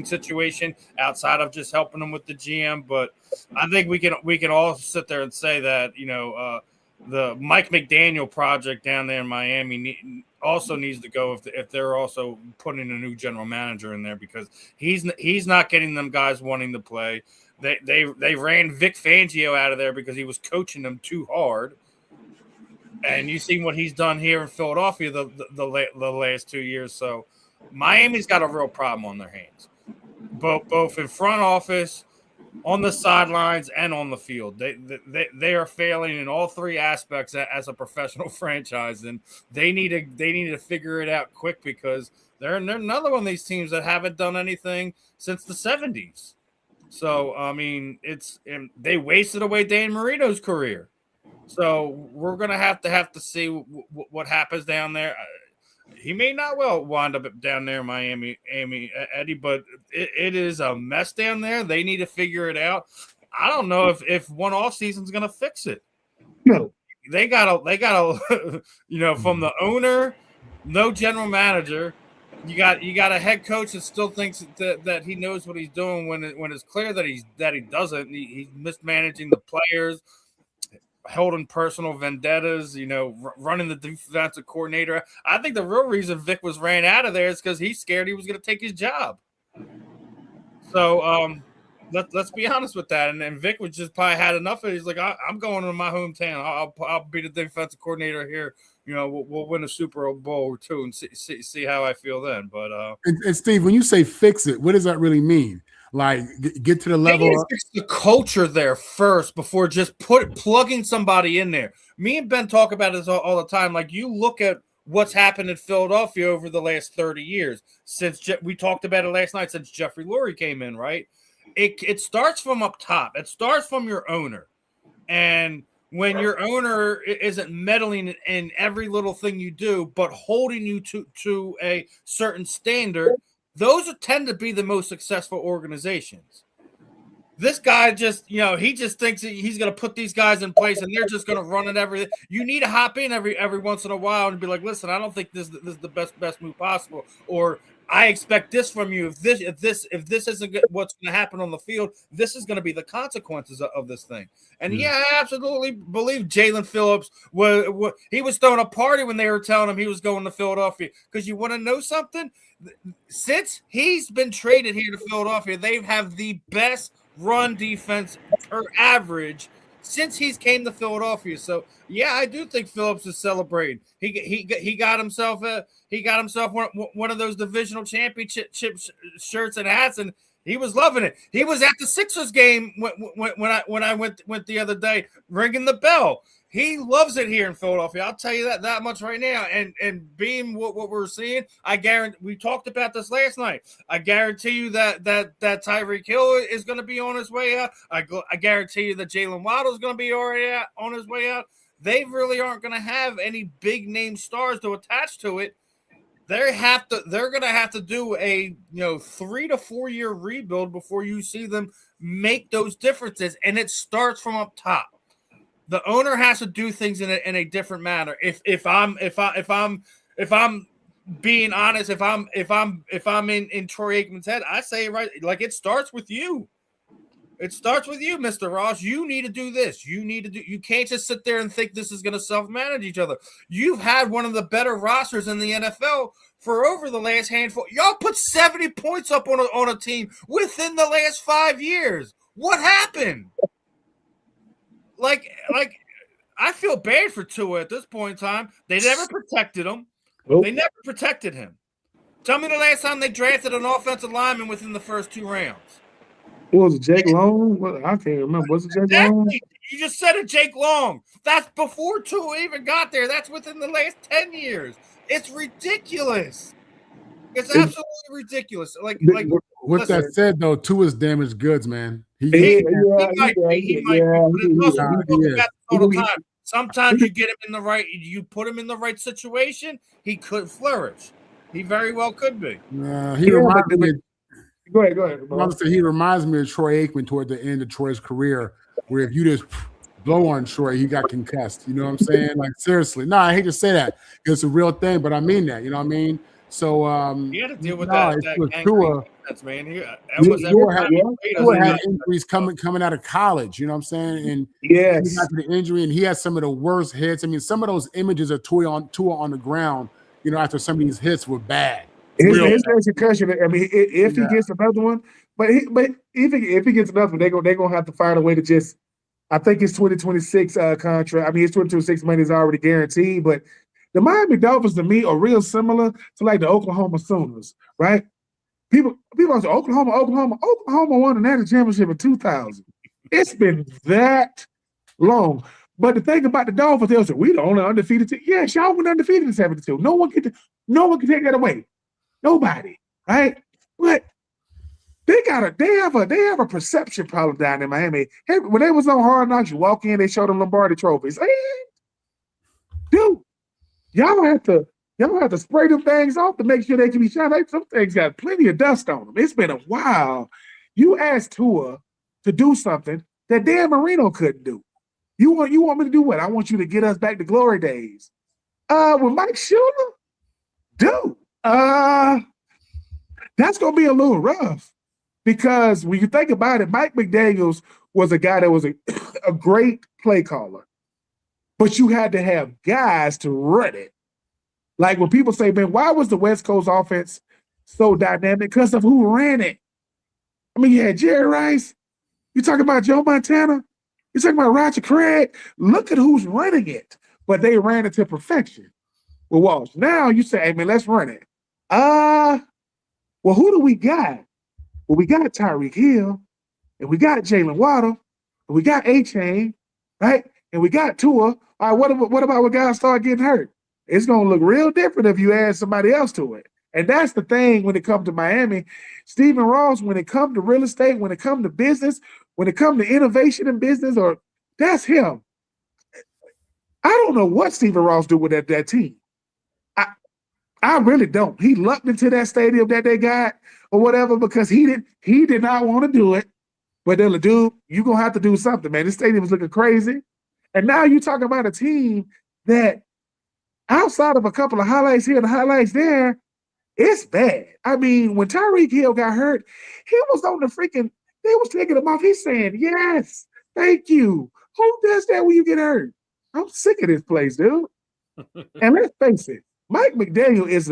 situation outside of just helping them with the GM. But I think we can all sit there and say that the Mike McDaniel project down there in Miami also needs to go if they're also putting a new general manager in there, because he's not getting them guys wanting to play. They ran Vic Fangio out of there because he was coaching them too hard. And you've seen what he's done here in Philadelphia the last 2 years. So Miami's got a real problem on their hands, both in front office, on the sidelines, and on the field. They are failing in all 3 aspects as a professional franchise, and they need to figure it out quick, because they're another one of these teams that haven't done anything since the 70s. So I mean, they wasted away Dan Marino's career. So we're gonna have to see what happens down there. He may not well wind up down there in Miami, Eddie, but it is a mess down there. They need to figure it out. I don't know if one off season's gonna fix it. No, they gotta from the owner, no general manager. You got a head coach that still thinks that he knows what he's doing when it's clear that he doesn't. He's mismanaging the players, holding personal vendettas, running the defensive coordinator. I think the real reason Vic was ran out of there is because he's scared he was going to take his job. So let's be honest with that. And then Vic was just probably had enough of it. He's like, I'm going to my hometown. I'll be the defensive coordinator here. We'll win a Super Bowl or 2 and see how I feel then. But and Steve, when you say fix it, what does that really mean? Like, get to the They need level. to fix the culture there first before just plugging somebody in there. Me and Ben talk about this all the time. Like, you look at what's happened in Philadelphia over the last 30 years since we talked about it last night, since Jeffrey Lurie came in, right? It starts from up top. It starts from your owner. And when your owner isn't meddling in every little thing you do, but holding you to a certain standard, those tend to be the most successful organizations. This guy just, he just thinks he's going to put these guys in place and they're just going to run it everything. You need to hop in every once in a while and be like, listen, I don't think this is the best move possible. Or I expect this from you. If this isn't what's going to happen on the field, this is going to be the consequences of this thing. And I absolutely believe Jalen Phillips he was throwing a party when they were telling him he was going to Philadelphia. Because you want to know something? Since he's been traded here to Philadelphia, they have the best run defense per average since he's came to Philadelphia. So I do think Phillips is celebrating. He got himself one of those divisional championship shirts and hats, and he was loving it. He was at the Sixers game when I went the other day, ringing the bell. He loves it here in Philadelphia. I'll tell you that much right now. And being what we're seeing, I guarantee, we talked about this last night. I guarantee you that Tyreek Hill is going to be on his way out. I guarantee you that Jalen Waddle is going to be already on his way out. They really aren't going to have any big name stars to attach to it. They're going to have to do a 3 to 4 year rebuild before you see them make those differences, and it starts from up top. The owner has to do things in a different manner. If I'm being honest, if I'm in Troy Aikman's head, I say right, like, it starts with you. It starts with you, Mr. Ross. You need to do this. You can't just sit there and think this is going to self-manage each other. You've had one of the better rosters in the NFL for over the last handful. Y'all put 70 points up on a team within the last 5 years. What happened? Like, I feel bad for Tua at this point in time. They never protected him. Nope. They never protected him. Tell me the last time they drafted an offensive lineman within the first 2 rounds. What was it, Jake Long? I can't remember. Was it Jake Long? You just said it, Jake Long. That's before Tua even got there. That's within the last 10 years. It's ridiculous. It's absolutely ridiculous. Like with listen, that said, though, Tua's damaged goods, man. He might be. Sometimes you get him in the right, you put him in the right situation, he could flourish. He very well could be. He reminds me. Go ahead. He reminds me of Troy Aikman toward the end of Troy's career, where if you just blow on Troy, he got concussed. You know what I'm saying? Like, seriously. No, I hate to say that. It's a real thing, but I mean that. You know what I mean? So he had to deal with that defense, man. Tua had injuries coming out of college. You know what I'm saying? And he got to the injury, and he had some of the worst hits. I mean, some of those images of Tua on the ground, after some of these hits were bad. His concussion. I mean, if he gets another one, but if he gets another one, they're gonna have to find a way to just. I think his 2026 contract. I mean, his 2026 money is already guaranteed. But the Miami Dolphins to me are real similar to like the Oklahoma Sooners, right? People say Oklahoma won the national championship in 2000. It's been that long. But the thing about the Dolphins, they'll say we the only undefeated team. Yes, y'all went undefeated in 72. No one can take that away. Nobody, right? But they have a perception problem down in Miami. Hey, when they was on Hard Knocks, you walk in, they showed them Lombardi trophies. Hey, dude, y'all have to spray them things off to make sure they can be shot. Some things got plenty of dust on them. It's been a while. You asked Tua to do something that Dan Marino couldn't do. You want me to do what? I want you to get us back to glory days. With Mike Shula, dude. That's gonna be a little rough because when you think about it, Mike McDaniels was a guy that was a great play caller, but you had to have guys to run it. Like when people say, man, why was the West Coast offense so dynamic? Because of who ran it. I mean, you had Jerry Rice. You talking about Joe Montana. You talking about Roger Craig. Look at who's running it. But they ran it to perfection with Walsh. Now you say, hey, man, let's run it. Well, who do we got? Well, we got Tyreek Hill, and we got Jalen Waddle, and we got A-Chain, right? And we got Tua. All right, what about when guys start getting hurt? It's going to look real different if you add somebody else to it. And that's the thing when it comes to Miami. Stephen Ross, when it comes to real estate, when it comes to business, when it comes to innovation in business, or that's him. I don't know what Stephen Ross do with that team. I really don't. He lucked into that stadium that they got or whatever because he did not want to do it. But they're like, dude, you're going to have to do something, man. This stadium is looking crazy. And now you're talking about a team that outside of a couple of highlights here and highlights there, it's bad. I mean, when Tyreek Hill got hurt, he was on the freaking, they was taking him off. He's saying, yes, thank you. Who does that when you get hurt? I'm sick of this place, dude. And let's face it, Mike McDaniel is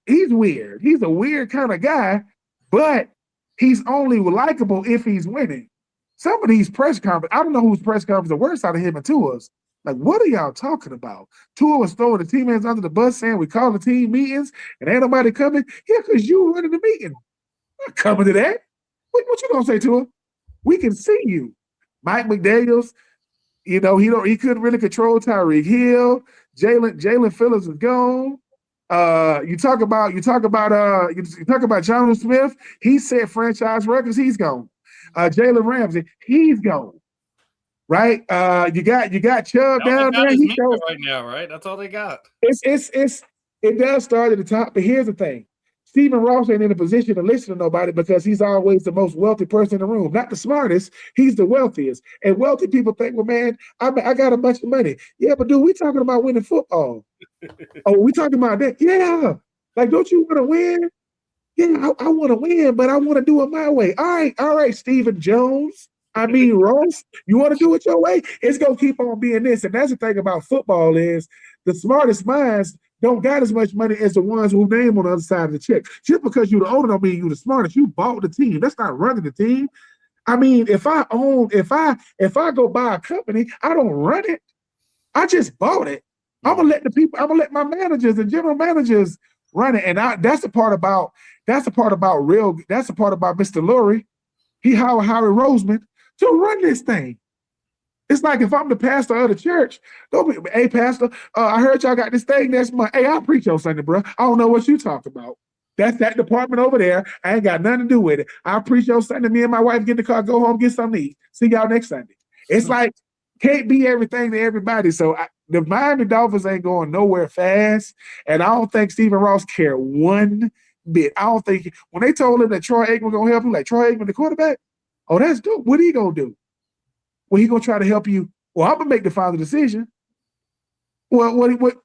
he's weird. He's a weird kind of guy, but he's only likable if he's winning. Some of these press conferences, I don't know whose press conference the worst out of him and Tua's. Like, what are y'all talking about? Tua was throwing the teammates under the bus saying we call the team meetings and ain't nobody coming. Yeah, because you were running the meeting. I'm not coming to that. What you gonna say, Tua? We can see you. Mike McDaniels, he couldn't really control Tyreek Hill. Jalen Phillips is gone. You talk about Jonathan Smith. He set franchise records. He's gone. Jalen Ramsey, he's gone. Right? You got Chubb down there. He's right now, right? That's all they got. It does start at the top, but here's the thing. Stephen Ross ain't in a position to listen to nobody because he's always the most wealthy person in the room. Not the smartest, he's the wealthiest. And wealthy people think, well, man, I got a bunch of money. Yeah, but dude, we talking about winning football. Oh, we talking about that? Yeah. Like, don't you want to win? Yeah, I want to win, but I want to do it my way. All right, Stephen Jones. Ross, you want to do it your way? It's going to keep on being this. And that's the thing about football is the smartest minds don't got as much money as the ones who name on the other side of the check. Just because you're the owner don't mean you're the smartest. You bought the team. That's not running the team. I mean, if I go buy a company, I don't run it. I just bought it. I'm gonna let my managers and general managers run it. And that's the part about Mr. Lurie. He hired Howie Roseman to run this thing. It's like if I'm the pastor of the church, don't be, hey, pastor, I heard y'all got this thing next month. Hey, I'll preach on Sunday, bro. I don't know what you talk about. That's that department over there. I ain't got nothing to do with it. I'll preach on Sunday. Me and my wife get in the car, go home, get something to eat. See y'all next Sunday. It's like, can't be everything to everybody. So the Miami Dolphins ain't going nowhere fast. And I don't think Stephen Ross cared one bit. I don't think when they told him that Troy Aikman gonna help him, like Troy Aikman, the quarterback, oh, that's dope. What are he gonna do? Well, he gonna try to help you. Well, I'm gonna make the final decision. Well, what?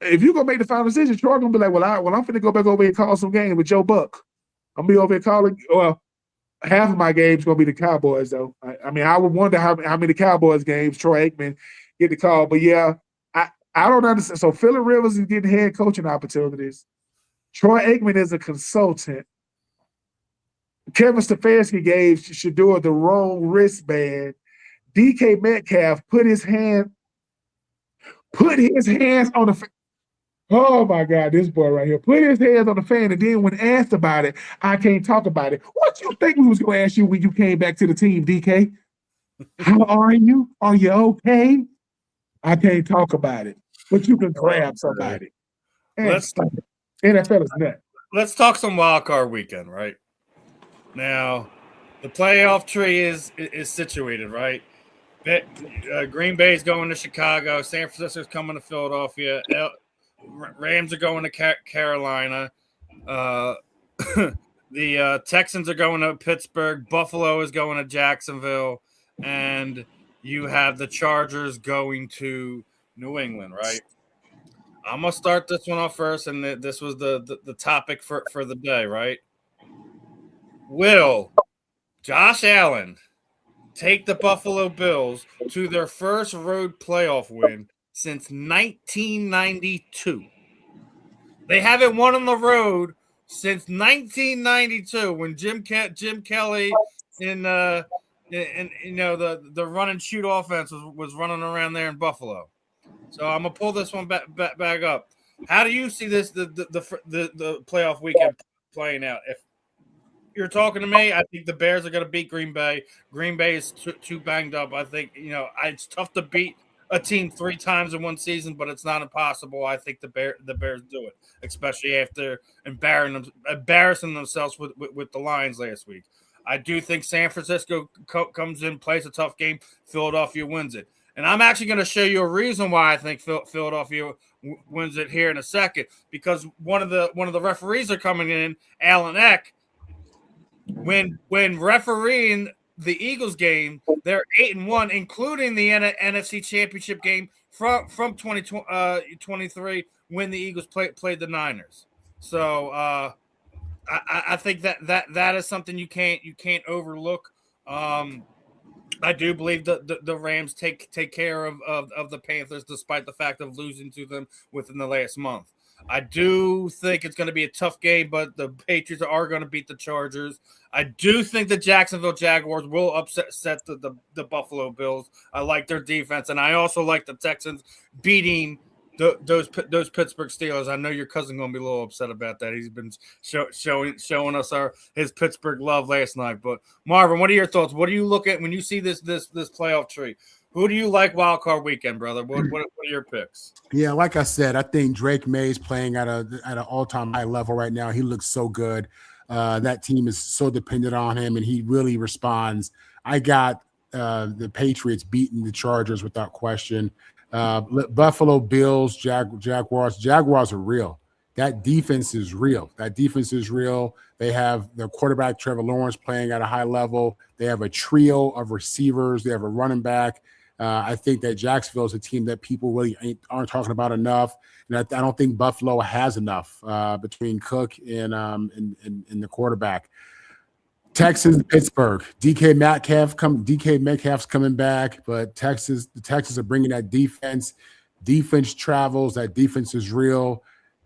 If you gonna make the final decision, Troy gonna be like, I'm finna go back over here and call some games with Joe Buck. I'm gonna be over here calling. Well, half of my games gonna be the Cowboys, though. I would wonder how many Cowboys games Troy Aikman get the call. But yeah, I don't understand. So Phillip Rivers is getting head coaching opportunities. Troy Aikman is a consultant. Kevin Stefanski gave Shedeur the wrong wristband. DK Metcalf put his hands on the oh my God, this boy right here. Put his hands on the fan, and then when asked about it, I can't talk about it. What you think we was going to ask you when you came back to the team, DK? How are you? Are you okay? I can't talk about it, but you can grab somebody. NFL is nuts. Let's talk some wild card weekend, right? Now, the playoff tree is situated, right? Green Bay's going to Chicago. San Francisco's coming to Philadelphia. Rams are going to Carolina. The Texans are going to Pittsburgh. Buffalo is going to Jacksonville. And you have the Chargers going to New England, right? I'm going to start this one off first, and this was the topic for the day, right? Will Josh Allen take the Buffalo Bills to their first road playoff win since 1992. They haven't won on the road since 1992 when Jim Kelly in the run and shoot offense was running around there in Buffalo. So I'm gonna pull this one back up. How do you see this the playoff weekend playing out? you're talking to me, I think the Bears are going to beat Green Bay. Green Bay is too banged up. I think it's tough to beat a team 3 times in one season, but it's not impossible. I think the Bears do it, especially after embarrassing themselves with the Lions last week. I do think San Francisco comes in, plays a tough game. Philadelphia wins it. And I'm actually going to show you a reason why I think Philadelphia wins it here in a second, because one of the referees are coming in, Alan Eck. When refereeing the Eagles game, they're 8-1, including the NFC Championship game from 2023 when the Eagles played the Niners. So I think that is something you can't overlook. I do believe the Rams take care of the Panthers, despite the fact of losing to them within the last month. I do think it's going to be a tough game, but the Patriots are going to beat the Chargers. I do think the Jacksonville Jaguars will upset the Buffalo Bills. I like their defense, and I also like the Texans beating those Pittsburgh Steelers. I know your cousin going to be a little upset about that. He's been showing us his Pittsburgh love last night. But Marvin, what are your thoughts? What do you look at when you see this playoff tree? Who do you like wild card weekend, brother? What are your picks? Yeah, like I said, I think Drake May's playing at an all-time high level right now. He looks so good. That team is so dependent on him, and he really responds. I got the Patriots beating the Chargers without question. Buffalo Bills, Jaguars. Jaguars are real. That defense is real. They have their quarterback, Trevor Lawrence, playing at a high level. They have a trio of receivers. They have a running back. I think that Jacksonville is a team that people really aren't talking about enough. And I don't think Buffalo has enough between Cook and the quarterback. Texans, Pittsburgh. DK Metcalf's coming back, but the Texans are bringing that defense. Defense travels. That defense is real.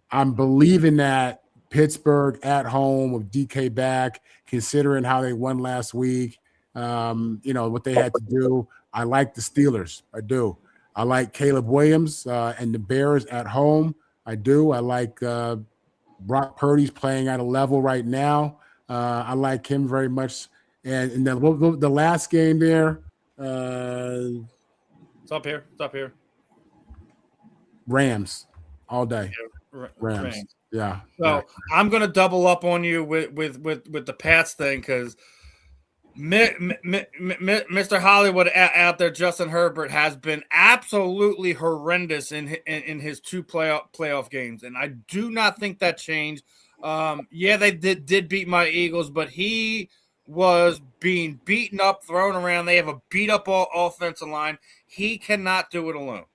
I'm believing that Pittsburgh at home with DK back, considering how they won last week, what they had to do. I like the Steelers. I do. I like Caleb Williams and the Bears at home. I do. I like Brock Purdy's playing at a level right now. I like him very much. And then the last game there. It's up here. Rams all day. Yeah, Rams. Yeah. So yeah. I'm going to double up on you with the Pats thing, because Mr. Hollywood out there, Justin Herbert, has been absolutely horrendous in his 2 playoff games, and I do not think that changed. Yeah, they did beat my Eagles, but he was being beaten up, thrown around. They have a beat up offensive line. He cannot do it alone.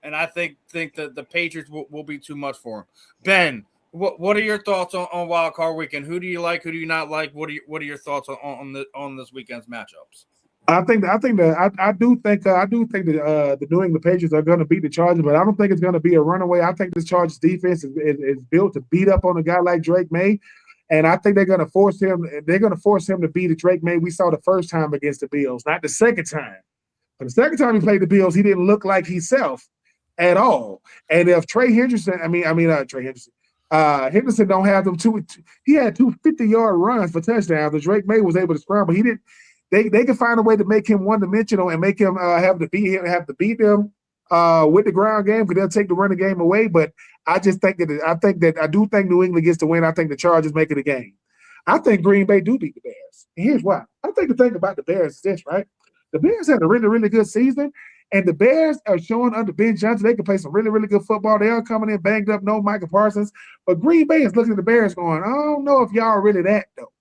And I think that the Patriots will be too much for him. Ben, what are your thoughts on Wild Card Weekend? Who do you like? Who do you not like? What are your thoughts on this weekend's matchups? I do think the New England Patriots are going to beat the Chargers, but I don't think it's going to be a runaway. I think the Chargers defense is built to beat up on a guy like Drake May, and I think they're going to force him. They're going to force him to beat the Drake May we saw the first time against the Bills, not the second time. But the second time he played the Bills, he didn't look like himself at all. And if Henderson don't have them he had 2 50-yard runs for touchdowns. And Drake May was able to scramble. He didn't. They can find a way to make him one-dimensional and make him have to beat them with the ground game, because they'll take the running game away. But I do think New England gets the win. I think the Chargers make it a game. I think Green Bay do beat the Bears. And here's why. I think the thing about the Bears is this, right? The Bears had a really, really good season, and the Bears are showing under Ben Johnson they can play some really, really good football. They are coming in banged up, no Michael Parsons. But Green Bay is looking at the Bears going, I don't know if y'all are really that, though.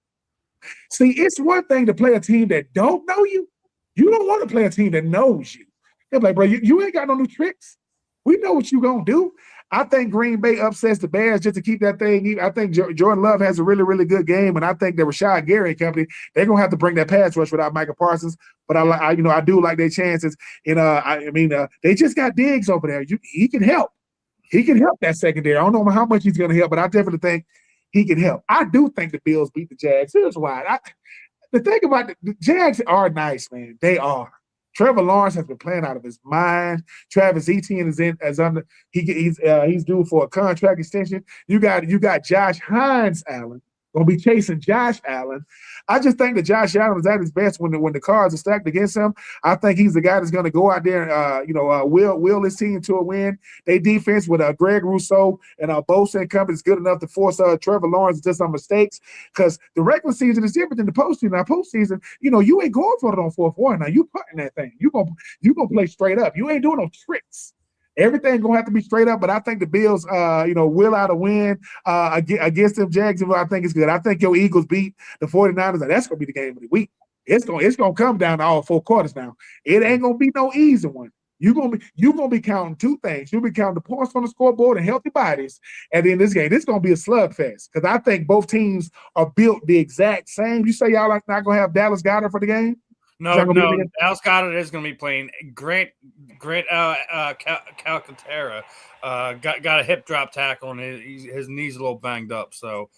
See, it's one thing to play a team that don't know you. You don't want to play a team that knows you. They're like, bro, you ain't got no new tricks. We know what you're going to do. I think Green Bay upsets the Bears just to keep that thing. I think Jordan Love has a really, really good game, and I think that Rashad Gary and company, they're going to have to bring that pass rush without Michael Parsons. But I do like their chances. And they just got Diggs over there. He can help. He can help that secondary. I don't know how much he's going to help, but I definitely think he can help. I do think the Bills beat the Jags. Here's why. The thing about the Jags are nice, man. They are. Trevor Lawrence has been playing out of his mind. Travis Etienne he's due for a contract extension. You got Josh Hines, Allen, going to be chasing Josh Allen. I just think that Josh Allen is at his best when the cards are stacked against him. I think he's the guy that's going to go out there and will his team to a win. They defense with Greg Rousseau and Bosa and company is good enough to force Trevor Lawrence into some mistakes, because the regular season is different than the postseason. Now, postseason, you ain't going for it on 4th. Now, you putting that thing. You gonna play straight up. You ain't doing no tricks. Everything gonna have to be straight up, but I think the Bills, will out a win against them Jacksonville. I think it's good. I think your Eagles beat the 49ers, and that's gonna be the game of the week. It's gonna come down to all 4 quarters now. It ain't gonna be no easy one. You're gonna be counting 2 things. You'll be counting the points on the scoreboard and healthy bodies. And then this game, this gonna be a slugfest, because I think both teams are built the exact same. You say y'all are not gonna have Dallas Goedert for the game? No. Dallas Goedert is going to be playing. Grant Calcaterra got a hip drop tackle, and his knee's a little banged up. So,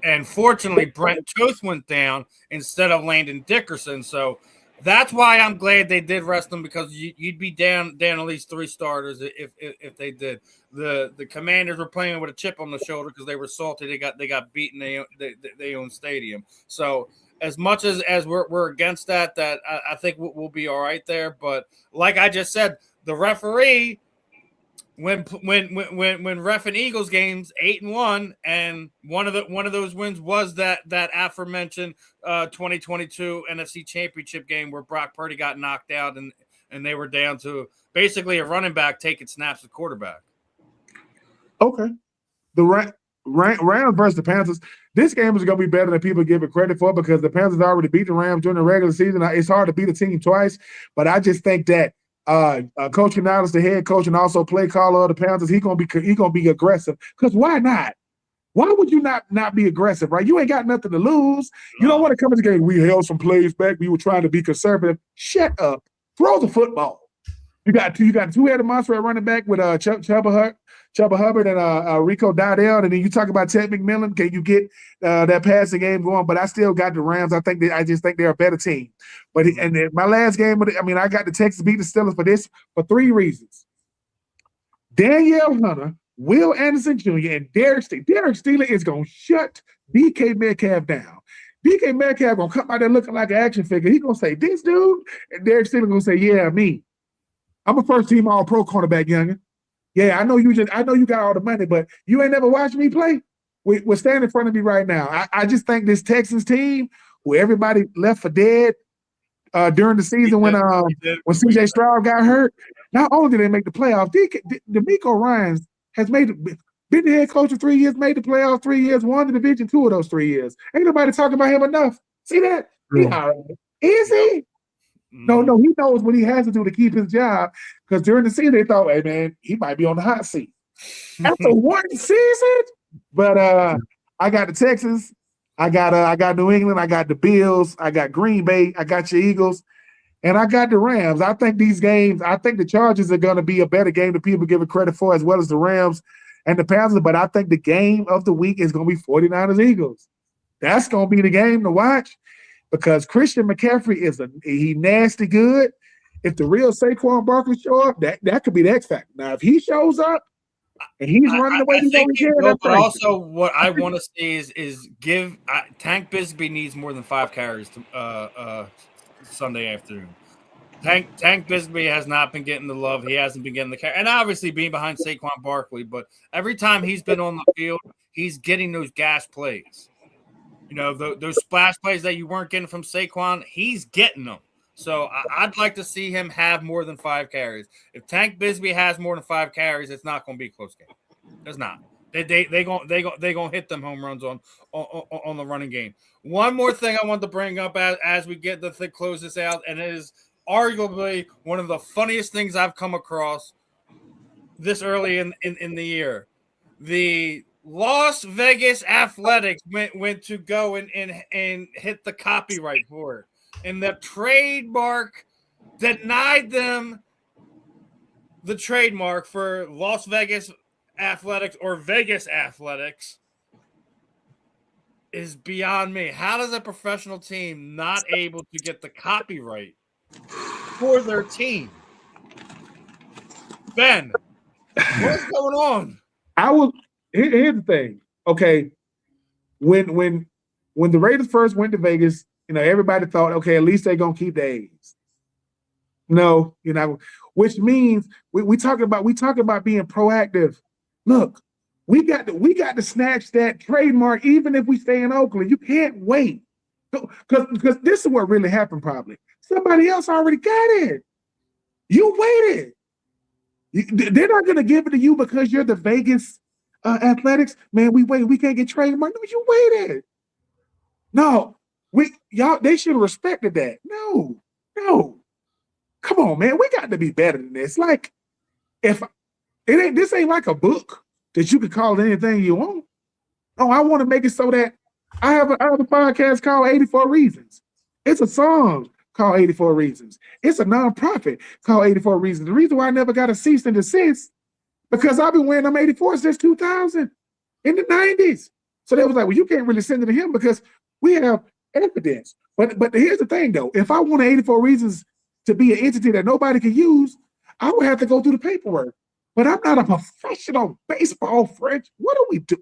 and fortunately, Brent Toth went down instead of Landon Dickerson. So that's why I'm glad they did rest him, because you'd be down at least 3 starters if they did. The Commanders were playing with a chip on the shoulder because they were salty. They got beaten. They own stadium. So, as much as we're against that, I think we'll be all right there. But like I just said, the referee, when reffing Eagles games 8-1, and one of those wins was that aforementioned 2022 NFC Championship game where Brock Purdy got knocked out and they were down to basically a running back taking snaps at quarterback. Okay, the Rams versus the Panthers. This game is going to be better than people give it credit for, because the Panthers already beat the Rams during the regular season. It's hard to beat a team twice, but I just think that Coach Canales, the head coach and also play caller of the Panthers, he's gonna be aggressive. Because why not? Why would you not be aggressive, right? You ain't got nothing to lose. You don't want to come in the game. We held some plays back. We were trying to be conservative. Shut up. Throw the football. You got two-headed monster at running back with Chuba Hubbard and Rico Dowdell, and then you talk about Ted McMillan. Can you get that passing game going? But I still got the Rams. I just think they're a better team. But my last game, I got the Texans beat the Steelers for 3 reasons. Danielle Hunter, Will Anderson Jr., and Derek Steele. Derek Steele is gonna shut DK Metcalf down. DK Metcalf gonna come out there looking like an action figure. He gonna say, "This dude," and Derek Steele gonna say, "Yeah, me. I'm a first-team All-Pro cornerback, youngin. Yeah, I know you got all the money, but you ain't never watched me play. We're standing in front of me right now. I just think this Texans team, who everybody left for dead during the season when CJ Stroud got hurt, not only did they make the playoffs, DeMeco Ryans has been the head coach for 3 years, made the playoffs 3 years, won the division 2 of those 3 years. Ain't nobody talking about him enough. See that? He all right. Is he? No, he knows what he has to do to keep his job, because during the season they thought, hey, man, he might be on the hot seat. After 1 season? But I got the Texans, I got New England, I got the Bills, I got Green Bay, I got your Eagles, and I got the Rams. I think these games, I think the Chargers are going to be a better game than people give it credit for, as well as the Rams and the Panthers. But I think the game of the week is going to be 49ers Eagles. That's going to be the game to watch, because Christian McCaffrey he nasty good. If the real Saquon Barkley show up, that could be the X factor. Now, if he shows up and he's running the way he's going to get, but also what I want to see is give Tank Bigsby needs more than 5 carries Sunday afternoon. Tank Bigsby has not been getting the love. He hasn't been getting the carry, and obviously being behind Saquon Barkley. But every time he's been on the field, he's getting those gas plays. You know, those splash plays that you weren't getting from Saquon, he's getting them. So I'd like to see him have more than 5 carries. If Tank Bigsby has more than 5 carries, it's not going to be a close game. It's not. They gonna hit them home runs on the running game. One more thing I want to bring up as we get to close this out, and it is arguably one of the funniest things I've come across this early in the year. The Las Vegas Athletics went to go and hit the copyright for it, and the trademark denied them the trademark for Las Vegas Athletics or Vegas Athletics. Is beyond me. How does a professional team not able to get the copyright for their team? Ben, what's going on? Here's the thing. Okay, when the Raiders first went to Vegas, everybody thought, okay, at least they're gonna keep the A's. No, which means we talking about being proactive. Look, we got to snatch that trademark, even if we stay in Oakland. You can't wait. Because this is what really happened, probably. Somebody else already got it. You waited. They're not going to give it to you because you're the Vegas Athletics. Man, we waited. We can't get trademark. No, you waited. No, they should have respected that. No. Come on, man. We got to be better than this. Like, this ain't like a book that you can call it anything you want. Oh, I want to make it so that I have a podcast called 84 Reasons. It's a song called 84 Reasons. It's a nonprofit called 84 Reasons. The reason why I never got a cease and desist, because I've been wearing them 84 since 2000 in the 90s. So they was like, well, you can't really send it to him because we have evidence. But here's the thing, though. If I want 84 Reasons to be an entity that nobody can use, I would have to go through the paperwork. But I'm not a professional baseball French. What do we do?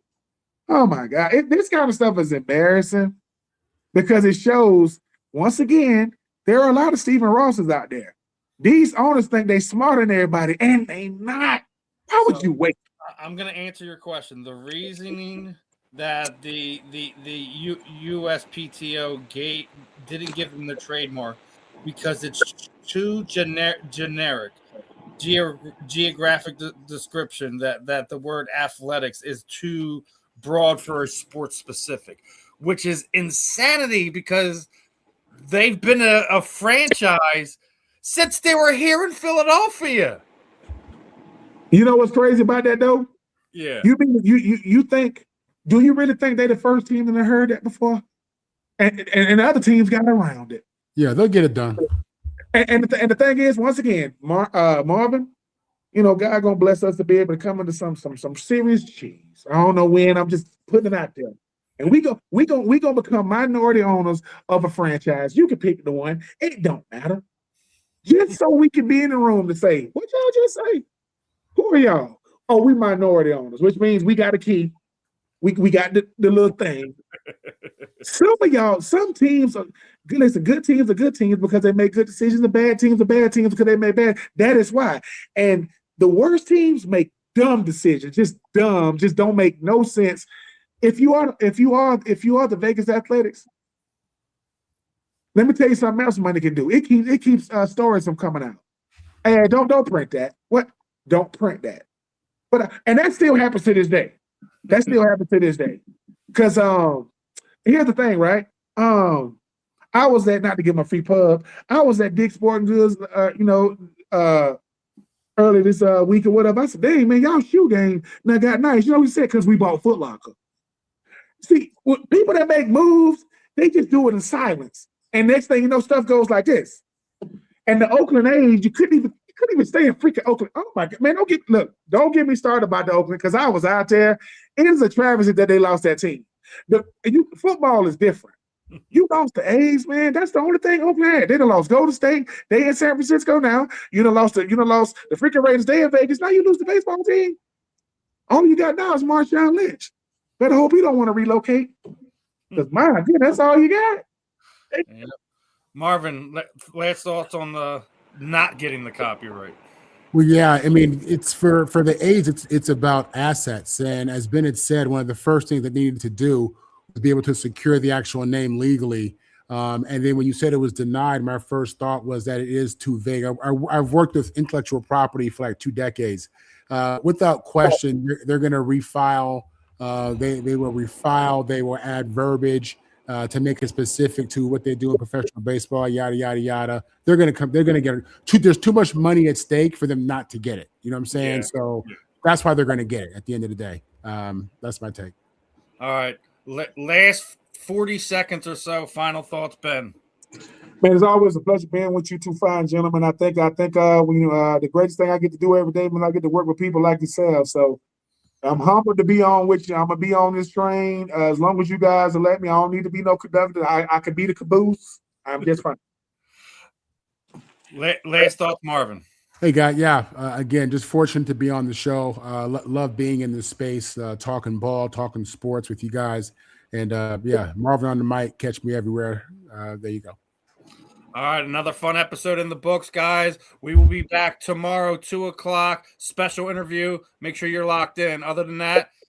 Oh, my God. This kind of stuff is embarrassing because it shows, once again, there are a lot of Stephen Rosses out there. These owners think they're smarter than everybody, and they not. How would you wait? I'm going to answer your question. The reasoning that the USPTO didn't give them the trademark because it's too generic. Geographic description that the word athletics is too broad for a sports specific, which is insanity because they've been a franchise since they were here in Philadelphia. You know what's crazy about that though? Yeah. You think? Do you really think they're the first team that heard that before? And the other teams got around it. Yeah, they'll get it done. And the thing is, once again, Marvin, God gonna bless us to be able to come into some serious cheese. I don't know when. I'm just putting it out there. And we gonna become minority owners of a franchise. You can pick the one. It don't matter. Just so we can be in the room to say, what y'all just say? Who are y'all? Oh, we minority owners, which means we got a key. We got the little thing. Some teams are good. Listen, good teams are good teams because they make good decisions. The bad teams are bad teams because they make bad. That is why. And the worst teams make dumb decisions, just dumb, just don't make no sense. If you are the Vegas Athletics, let me tell you something else money can do. It keeps stories from coming out. And don't print that. What? Don't print that. But and that still happens to this day. That still happens to this day. Because here's the thing, right? I was at, not to get my free pub, I was at Dick's Sporting Goods, early this week or whatever. I said, dang, man, y'all shoe game now got nice. You know what he said? Because we bought Foot Locker. See, people that make moves, they just do it in silence. And next thing you know, stuff goes like this. And the Oakland A's, you couldn't even stay in freaking Oakland. Oh my God, man, don't get me started about the Oakland because I was out there. It is a travesty that they lost that team. Football is different. You lost the A's, man. That's the only thing Oakland had. They done lost Golden State. They in San Francisco now. You done lost the freaking Raiders. They in Vegas. Now you lose the baseball team. All you got now is Marshawn Lynch. Better hope he don't want to relocate. Because my goodness, that's all you got. Yeah. Marvin, last thoughts on the not getting the copyright. Well, yeah, I mean, it's for the A's, it's about assets. And as Bennett said, one of the first things that needed to do was be able to secure the actual name legally. And then when you said it was denied, my first thought was that it is too vague. I've worked with intellectual property for like 2 decades. Without question, they're going to refile. They will refile. They will add verbiage to make it specific to what they do in professional baseball, yada, yada, yada. They're going to get it. There's too much money at stake for them not to get it. You know what I'm saying? Yeah. So that's why they're going to get it at the end of the day. That's my take. All right. Last 40 seconds or so. Final thoughts, Ben. Man, it's always a pleasure being with you two fine gentlemen. I think the greatest thing I get to do every day when I get to work with people like yourself. So I'm humbled to be on with you. I'm going to be on this train. As long as you guys will let me, I don't need to be no conductor. I could be the caboose. I'm just fine. Last thoughts, Marvin. Hey, guy. Yeah. Again, just fortunate to be on the show. Love being in this space, talking ball, talking sports with you guys. And yeah, Marvin on the mic. Catch me everywhere. There you go. All right, another fun episode in the books, guys. We will be back tomorrow, 2:00. Special interview. Make sure you're locked in. Other than that,